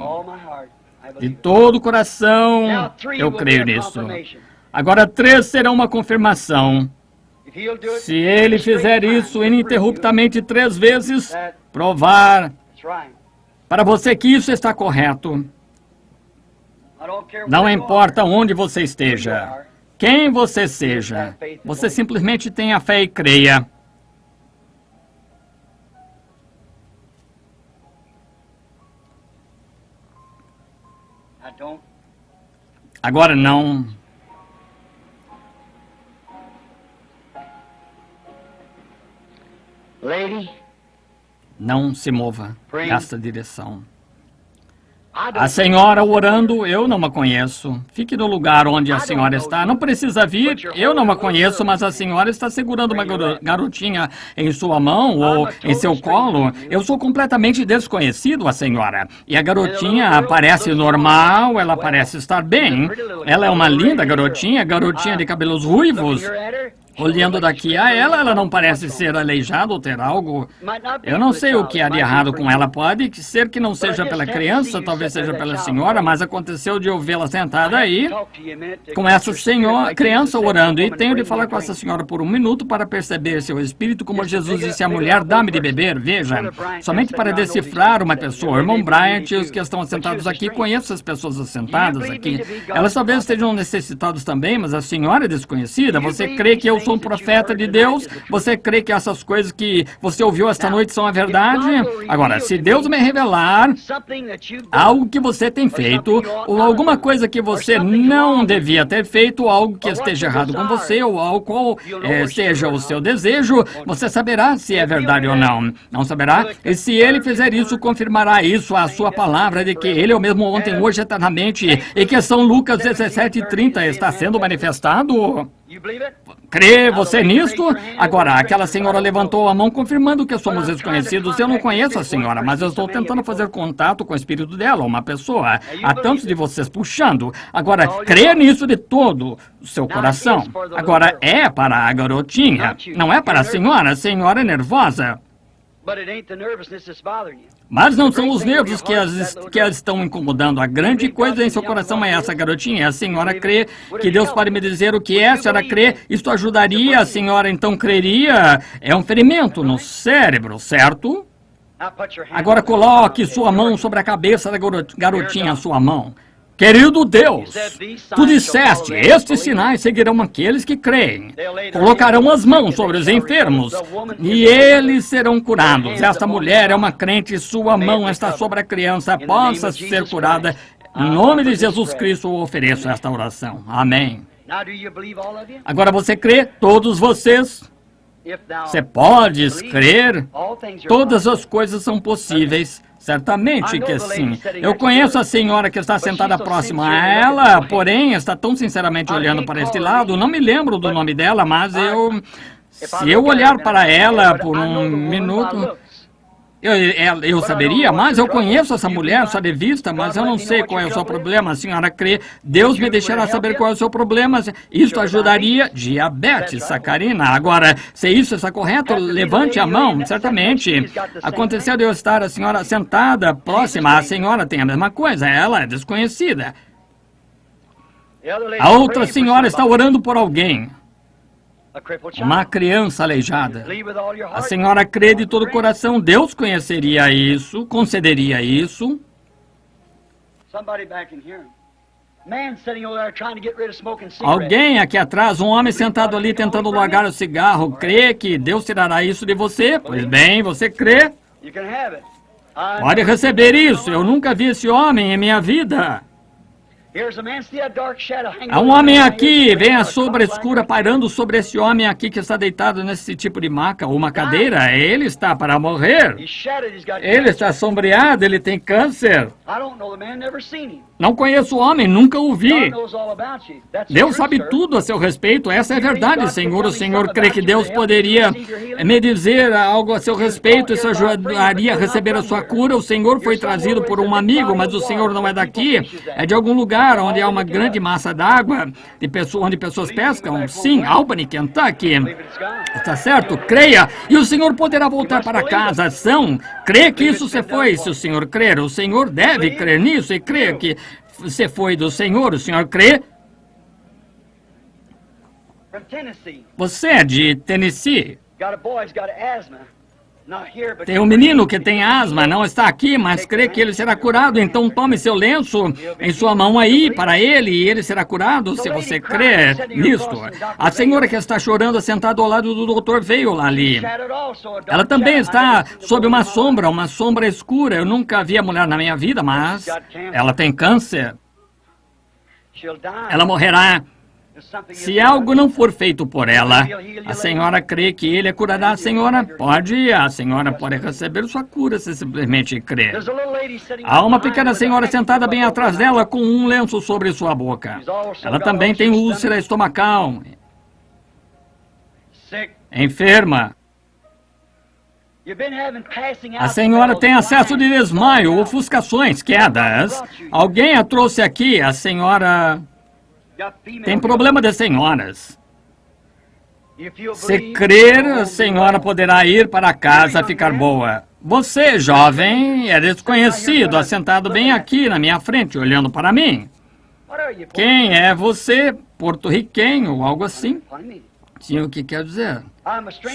De todo o coração, eu creio nisso. Agora 3 serão uma confirmação. Se ele fizer isso ininterruptamente 3 vezes, provar para você que isso está correto. Não importa onde você esteja, quem você seja, você simplesmente tenha fé e creia. Agora não. Não se mova nesta direção. A senhora orando, eu não a conheço. Fique no lugar onde a senhora está. Não precisa vir, eu não a conheço, mas a senhora está segurando uma garotinha em sua mão ou em seu colo. Eu sou completamente desconhecido a senhora. E a garotinha parece normal, ela parece estar bem. Ela é uma linda garotinha de cabelos ruivos. Olhando daqui a ela não parece ser aleijada ou ter algo. Eu não sei o que há de errado com ela. Pode ser que não seja pela criança, talvez seja pela senhora, mas aconteceu de eu vê-la sentada aí, com essa criança orando. E tenho de falar com essa senhora por 1 minuto para perceber seu espírito, como Jesus disse à mulher, dá-me de beber. Veja, somente para decifrar uma pessoa. Irmão Bryant e os que estão assentados aqui, conheço as pessoas assentadas aqui. Elas talvez estejam necessitadas também, mas a senhora é desconhecida. Você crê que eu sou um profeta de Deus? Você crê que essas coisas que você ouviu esta noite são a verdade? Agora, se Deus me revelar algo que você tem feito, ou alguma coisa que você não devia ter feito, ou algo que esteja errado com você, ou algo qual seja o seu desejo, você saberá se é verdade ou não. Não saberá? E se ele fizer isso, confirmará isso, a sua palavra de que ele é o mesmo ontem, hoje, eternamente, e que São Lucas 17:30 está sendo manifestado? Crê você nisto? Agora, aquela senhora levantou a mão confirmando que somos desconhecidos. Eu não conheço a senhora, mas eu estou tentando fazer contato com o espírito dela, uma pessoa. Há tantos de vocês puxando. Agora, crê nisso de todo o seu coração. Agora, é para a garotinha, não é para a senhora. A senhora é nervosa. Mas não são os nervos que as estão incomodando. A grande coisa em seu coração é essa, garotinha. A senhora crê que Deus pode me dizer o que é? A senhora crê? Isso ajudaria? A senhora então creria? É um ferimento no cérebro, certo? Agora coloque sua mão sobre a cabeça da garotinha, sua mão. Querido Deus, tu disseste, estes sinais seguirão aqueles que creem. Colocarão as mãos sobre os enfermos e eles serão curados. Esta mulher é uma crente e sua mão está sobre a criança, possa ser curada. Em nome de Jesus Cristo eu ofereço esta oração. Amém. Agora você crê? Todos vocês? Você pode crer? Todas as coisas são possíveis. Certamente que sim. Eu conheço a senhora que está sentada próxima a ela, porém está tão sinceramente olhando para este lado. Não me lembro do nome dela, mas se eu olhar para ela por um minuto, eu saberia, mas eu conheço essa mulher só de vista, mas eu não sei qual é o seu problema. A senhora crê, Deus me deixará saber qual é o seu problema. Isso ajudaria? Diabetes, sacarina. Agora, se isso está correto, levante a mão, certamente. Aconteceu de eu estar a senhora sentada próxima, a senhora tem a mesma coisa, ela é desconhecida. A outra senhora está orando por alguém. Uma criança aleijada. A senhora crê de todo o coração, Deus conheceria isso, concederia isso. Alguém aqui atrás, um homem sentado ali tentando largar o cigarro, crê que Deus tirará isso de você? Pois bem, você crê? Pode receber isso, eu nunca vi esse homem em minha vida. Há um homem aqui, vem a sombra escura pairando sobre esse homem aqui que está deitado nesse tipo de maca ou uma cadeira. Ele está para morrer. Ele está sombreado, ele tem câncer. Não conheço o homem, nunca o vi. Deus sabe tudo a seu respeito, essa é a verdade, Senhor. O Senhor crê que Deus poderia me dizer algo a seu respeito, isso ajudaria a receber a sua cura. O Senhor foi trazido por um amigo, mas o Senhor não é daqui, é de algum lugar onde há uma grande massa d'água, onde pessoas pescam. Sim, Albany, Kentucky. Está certo? Creia, e o Senhor poderá voltar para casa são. Crê que isso se foi, se o Senhor crer. O Senhor deve crer nisso e crê que se foi do Senhor. O Senhor crê? Você é de Tennessee. Tem um menino que tem asma, não está aqui, mas crê que ele será curado. Então tome seu lenço em sua mão aí para ele e ele será curado se você crer nisto. A senhora que está chorando sentada ao lado do doutor veio lá ali. Ela também está sob uma sombra escura. Eu nunca vi a mulher na minha vida, mas ela tem câncer. Ela morrerá. Se algo não for feito por ela, a senhora crê que ele a curará. A senhora pode receber sua cura se simplesmente crer. Há uma pequena senhora sentada bem atrás dela com um lenço sobre sua boca. Ela também tem úlcera estomacal. Enferma. A senhora tem acesso de desmaio, ofuscações, quedas. Alguém a trouxe aqui, a senhora... Tem problema de senhoras. Se crer, a senhora poderá ir para casa ficar boa. Você, jovem, é desconhecido, assentado bem aqui na minha frente, olhando para mim. Quem é você? Porto-riquenho ou algo assim? Sim, o que quer dizer?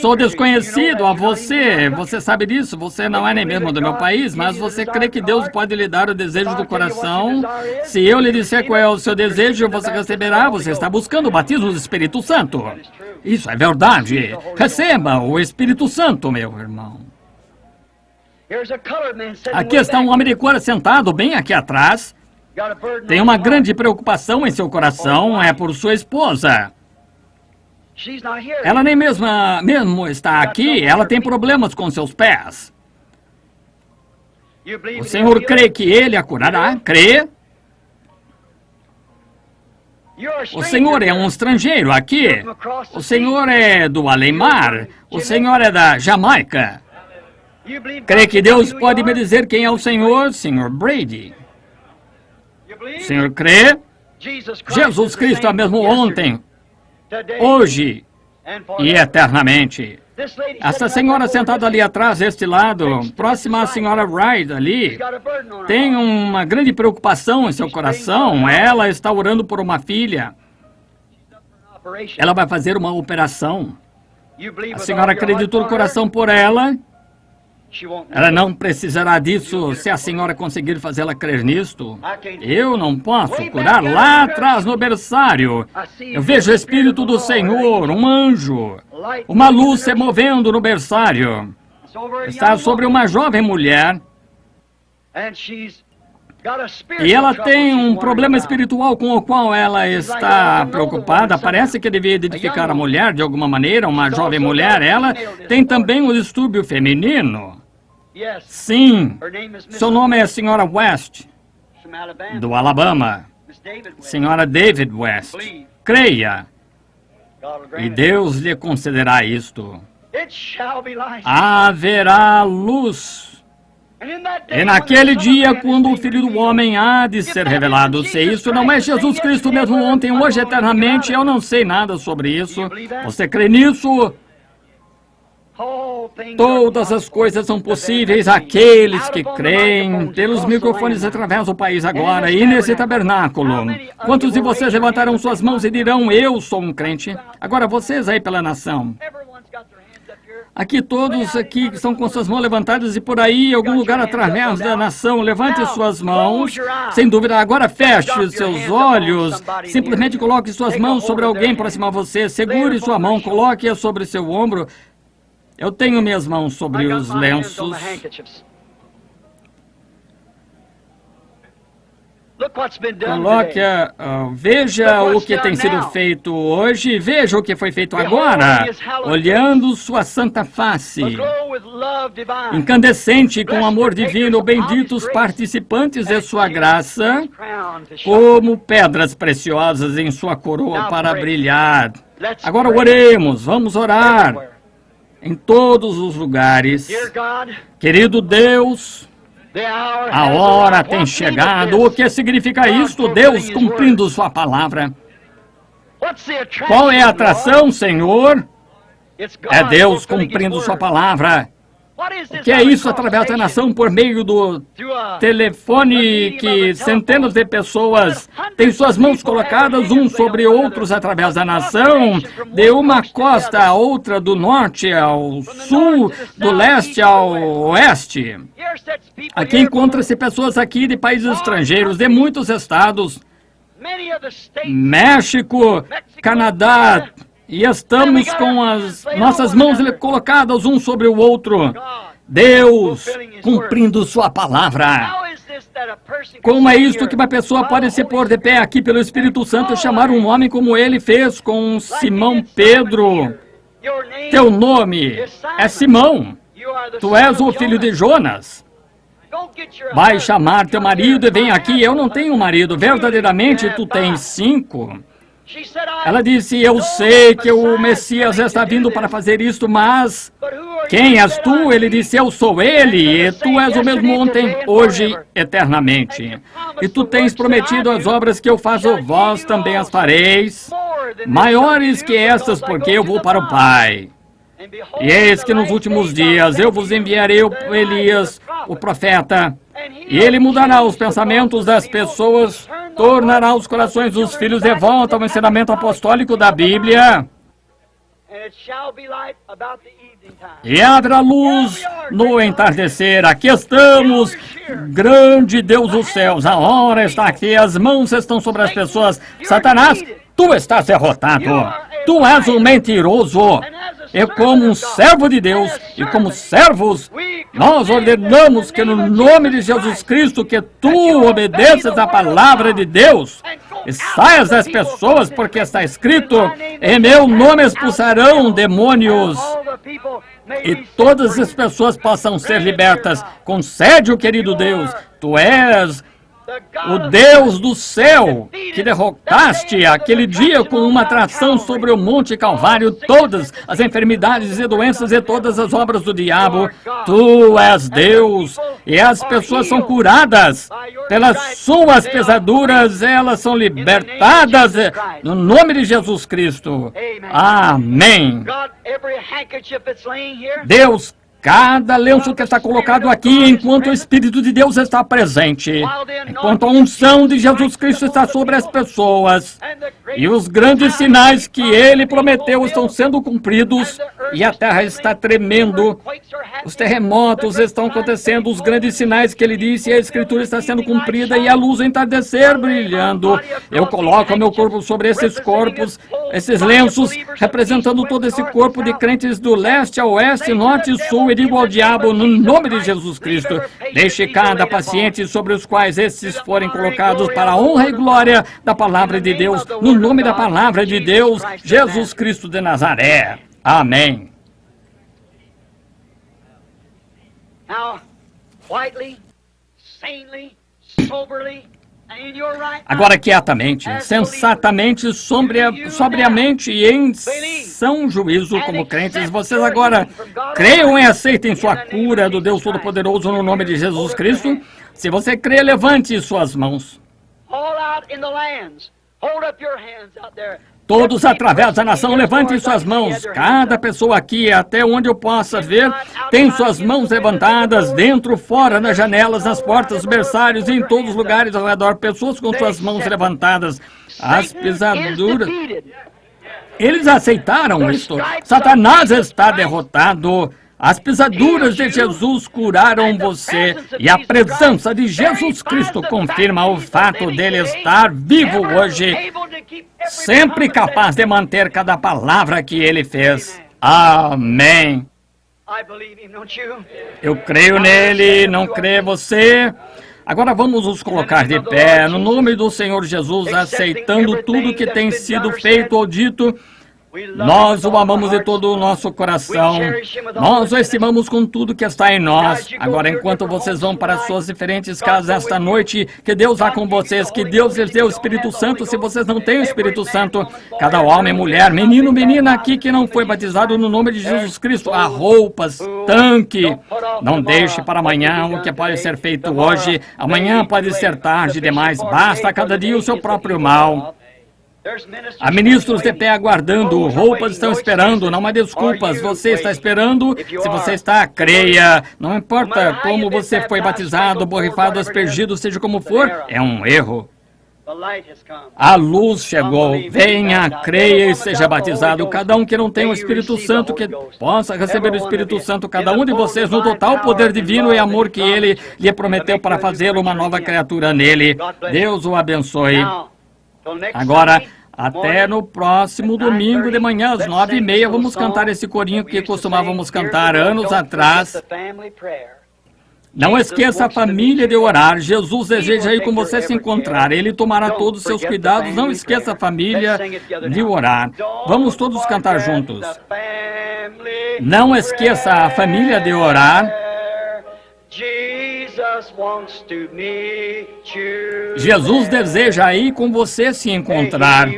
Sou desconhecido a você. Você sabe disso? Você não é nem mesmo do meu país, mas você crê que Deus pode lhe dar o desejo do coração? Se eu lhe disser qual é o seu desejo, você receberá. Você está buscando o batismo do Espírito Santo. Isso é verdade. Receba o Espírito Santo, meu irmão. Aqui está um homem de cor sentado bem aqui atrás. Tem uma grande preocupação em seu coração, é por sua esposa. Ela nem mesmo está aqui, ela tem problemas com seus pés. O Senhor crê que Ele a curará? Crê? O Senhor é um estrangeiro aqui. O Senhor é do além-mar. O Senhor é da Jamaica. Crê que Deus pode me dizer quem é o Senhor? Senhor Brady. O Senhor crê? Jesus Cristo é o mesmo ontem, hoje e eternamente. Essa senhora sentada ali atrás, deste lado, próxima à senhora Wright ali, tem uma grande preocupação em seu coração. Ela está orando por uma filha. Ela vai fazer uma operação. A senhora acreditou no coração por ela. Ela não precisará disso se a senhora conseguir fazê-la crer nisto. Eu não posso curar lá atrás no berçário. Eu vejo o Espírito do Senhor, um anjo, uma luz se movendo no berçário. Está sobre uma jovem mulher. E ela tem um problema espiritual com o qual ela está preocupada. Parece que devia identificar a mulher de alguma maneira, uma jovem mulher. Ela tem também um distúrbio feminino. Sim, seu nome é Senhora West, do Alabama. Senhora David West. Creia, e Deus lhe concederá isto. Haverá luz. E naquele dia, quando o Filho do Homem há de ser revelado, se isso não é Jesus Cristo mesmo ontem, hoje, eternamente, eu não sei nada sobre isso. Você crê nisso? Todas as coisas são possíveis àqueles que creem. Pelos microfones através do país agora e nesse tabernáculo. Quantos de vocês levantarão suas mãos e dirão, eu sou um crente? Agora vocês aí pela nação. Aqui todos aqui que estão com suas mãos levantadas e por aí, em algum lugar através da nação, levante suas mãos. Sem dúvida, agora feche os seus olhos. Simplesmente coloque suas mãos sobre alguém próximo a você. Segure sua mão, coloque-a sobre seu ombro. Eu tenho minhas mãos sobre os lenços. Coloque-a, veja o que tem sido feito hoje, veja o que foi feito agora, olhando sua santa face, incandescente com amor divino, benditos participantes de sua graça, como pedras preciosas em sua coroa para brilhar. Agora oremos, vamos orar. Em todos os lugares. Querido Deus, a hora tem chegado. O que significa isto? Deus cumprindo sua palavra. Qual é a atração, Senhor? É Deus cumprindo sua palavra. O que é isso através da nação por meio do telefone que centenas de pessoas têm suas mãos colocadas uns sobre outros através da nação, de uma costa à outra, do norte ao sul, do leste ao oeste. Aqui encontra-se pessoas aqui de países estrangeiros, de muitos estados, México, Canadá, e estamos com as nossas mãos colocadas um sobre o outro. Deus cumprindo sua palavra. Como é isto que uma pessoa pode se pôr de pé aqui pelo Espírito Santo e chamar um homem como ele fez com Simão Pedro? Teu nome é Simão. Tu és o filho de Jonas. Vai chamar teu marido e vem aqui. Eu não tenho marido. Verdadeiramente, tu tens 5. Ela disse, eu sei que o Messias está vindo para fazer isto, mas quem és tu? Ele disse, eu sou ele, e tu és o mesmo ontem, hoje, eternamente. E tu tens prometido as obras que eu faço, vós também as fareis, maiores que estas, porque eu vou para o Pai. E eis que nos últimos dias eu vos enviarei Elias, o profeta, e ele mudará os pensamentos das pessoas, tornará os corações dos filhos de volta ao ensinamento apostólico da Bíblia. E haverá luz no entardecer. Aqui estamos, grande Deus dos céus. A hora está aqui, as mãos estão sobre as pessoas. Satanás, tu estás derrotado. Tu és um mentiroso. E como um servo de Deus, e como servos, nós ordenamos que no nome de Jesus Cristo, que tu obedeças a palavra de Deus, e saias das pessoas, porque está escrito, em meu nome expulsarão demônios, e todas as pessoas possam ser libertas. Concede-o, querido Deus, tu és o Deus do céu, que derrotaste aquele dia com uma atração sobre o Monte Calvário todas as enfermidades e doenças e todas as obras do diabo. Tu és Deus, e as pessoas são curadas pelas suas pesaduras, elas são libertadas no nome de Jesus Cristo. Amém. Deus, cada lenço que está colocado aqui, enquanto o Espírito de Deus está presente, enquanto a unção de Jesus Cristo está sobre as pessoas, e os grandes sinais que Ele prometeu estão sendo cumpridos, e a terra está tremendo, Os terremotos estão acontecendo, os grandes sinais que ele disse, e a Escritura está sendo cumprida, e a luz o entardecer brilhando. Eu coloco o meu corpo sobre esses corpos, esses lenços, representando todo esse corpo de crentes do leste ao oeste, norte e sul, e digo ao diabo, no nome de Jesus Cristo, deixe cada paciente sobre os quais esses forem colocados para a honra e glória da palavra de Deus, no nome da palavra de Deus, Jesus Cristo de Nazaré. Amém. Agora quietamente, sensatamente, sobriamente e em são juízo como crentes, vocês agora creiam e aceitem sua cura do Deus Todo-Poderoso no nome de Jesus Cristo. Se você crê, levante suas mãos. Todos através da nação, levantem suas mãos. Cada pessoa aqui, até onde eu possa ver, tem suas mãos levantadas, dentro, fora, nas janelas, nas portas, nos berçários e em todos os lugares ao redor. Pessoas com suas mãos levantadas. As pisaduras. Eles aceitaram isto. Satanás está derrotado. As pisaduras de Jesus curaram você, e a presença de Jesus Cristo confirma o fato dele estar vivo hoje, sempre capaz de manter cada palavra que ele fez. Amém. Eu creio nele, não crê você? Agora vamos nos colocar de pé, no nome do Senhor Jesus, aceitando tudo que tem sido feito ou dito. Nós o amamos de todo o nosso coração. Nós o estimamos com tudo que está em nós. Agora, enquanto vocês vão para suas diferentes casas esta noite, que Deus vá com vocês, que Deus lhes dê o Espírito Santo, se vocês não têm o Espírito Santo. Cada homem, mulher, menino, menina aqui que não foi batizado no nome de Jesus Cristo, há roupas, tanque. Não deixe para amanhã o que pode ser feito hoje. Amanhã pode ser tarde demais. Basta cada dia o seu próprio mal. Há ministros de pé aguardando, roupas estão esperando, não há desculpas, você está esperando, se você está, creia, não importa como você foi batizado, borrifado, aspergido, seja como for, é um erro. A luz chegou, venha, creia e seja batizado. Cada um que não tem o Espírito Santo, que possa receber o Espírito Santo, cada um de vocês no total poder divino e amor que Ele lhe prometeu para fazê-lo uma nova criatura nele. Deus o abençoe. Agora, até no próximo domingo de manhã, às 9h30, vamos cantar esse corinho que costumávamos cantar anos atrás. Não esqueça a família de orar. Jesus deseja ir com você se encontrar. Ele tomará todos os seus cuidados. Não esqueça a família de orar. Vamos todos cantar juntos. Não esqueça a família de orar. Jesus deseja ir com você se encontrar.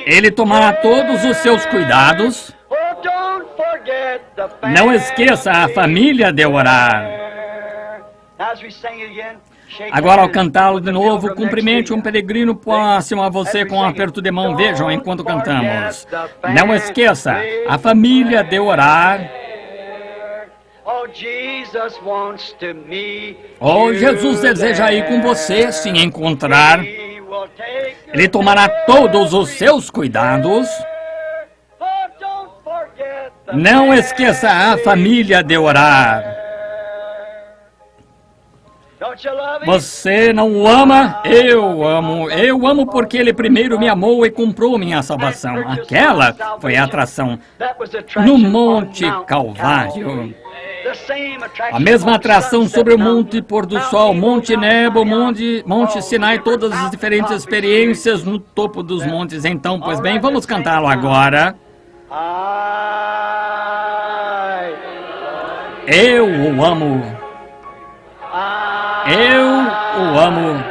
Ele tomará todos os seus cuidados. Não esqueça a família de orar. Agora, ao cantá-lo de novo, cumprimente um peregrino próximo a você com um aperto de mão. Vejam enquanto cantamos. Não esqueça a família de orar. Oh, Jesus deseja ir com você se encontrar. Ele tomará todos os seus cuidados. Não esqueça a família de orar. Você não o ama? Eu amo. Eu amo porque Ele primeiro me amou e comprou minha salvação. Aquela foi a atração no Monte Calvário. A mesma atração sobre o Monte Pôr do Sol, Monte Nebo, Monte Sinai, todas as diferentes experiências no topo dos montes. Então, pois bem, vamos cantá-lo agora. Eu o amo. Eu o amo.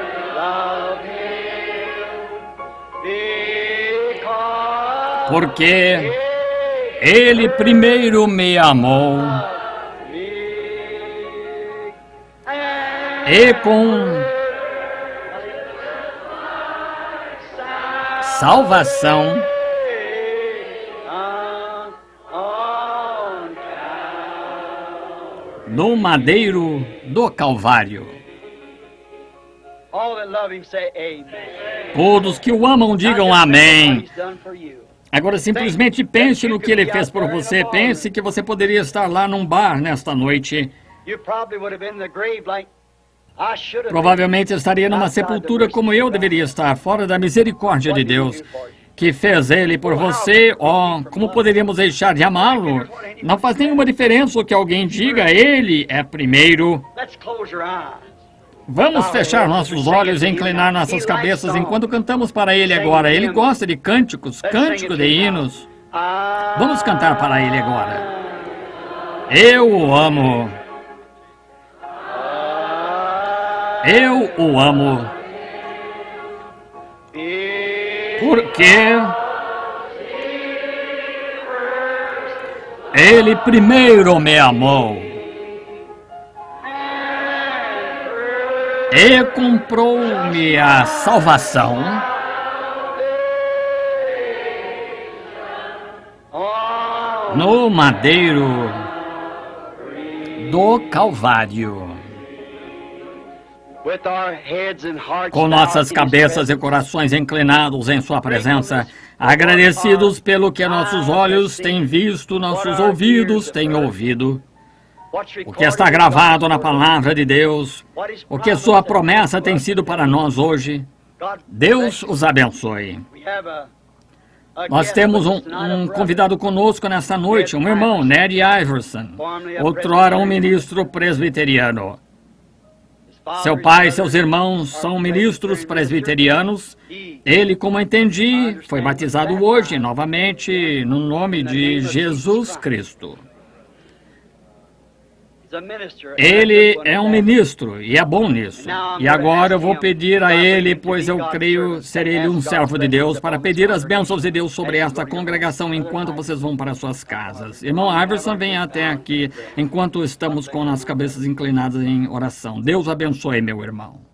Porque Ele primeiro me amou. E com salvação no madeiro do Calvário. Todos que o amam digam amém. Agora simplesmente pense no que ele fez por você. Pense que você poderia estar lá num bar nesta noite. Provavelmente estaria numa sepultura como eu deveria estar, fora da misericórdia de Deus, que fez ele por você. Oh, como poderíamos deixar de amá-lo? Não faz nenhuma diferença o que alguém diga, ele é primeiro. Vamos fechar nossos olhos e inclinar nossas cabeças enquanto cantamos para ele agora. Ele gosta de cânticos, cântico de hinos. Vamos cantar para ele agora. Eu o amo. Eu o amo. Porque ele primeiro me amou e comprou-me a salvação no madeiro do Calvário. Com nossas cabeças e corações inclinados em sua presença, agradecidos pelo que nossos olhos têm visto, nossos ouvidos têm ouvido, o que está gravado na palavra de Deus, o que sua promessa tem sido para nós hoje. Deus os abençoe. Nós temos um convidado conosco nesta noite, um irmão, Ned Iverson, outrora um ministro presbiteriano. Seu pai e seus irmãos são ministros presbiterianos. Ele, como entendi, foi batizado hoje, novamente, no nome de Jesus Cristo. Ele é um ministro e é bom nisso. E agora eu vou pedir a ele, pois eu creio ser ele um servo de Deus, para pedir as bênçãos de Deus sobre esta congregação enquanto vocês vão para suas casas. Irmão Iverson, venha até aqui enquanto estamos com as cabeças inclinadas em oração. Deus abençoe, meu irmão.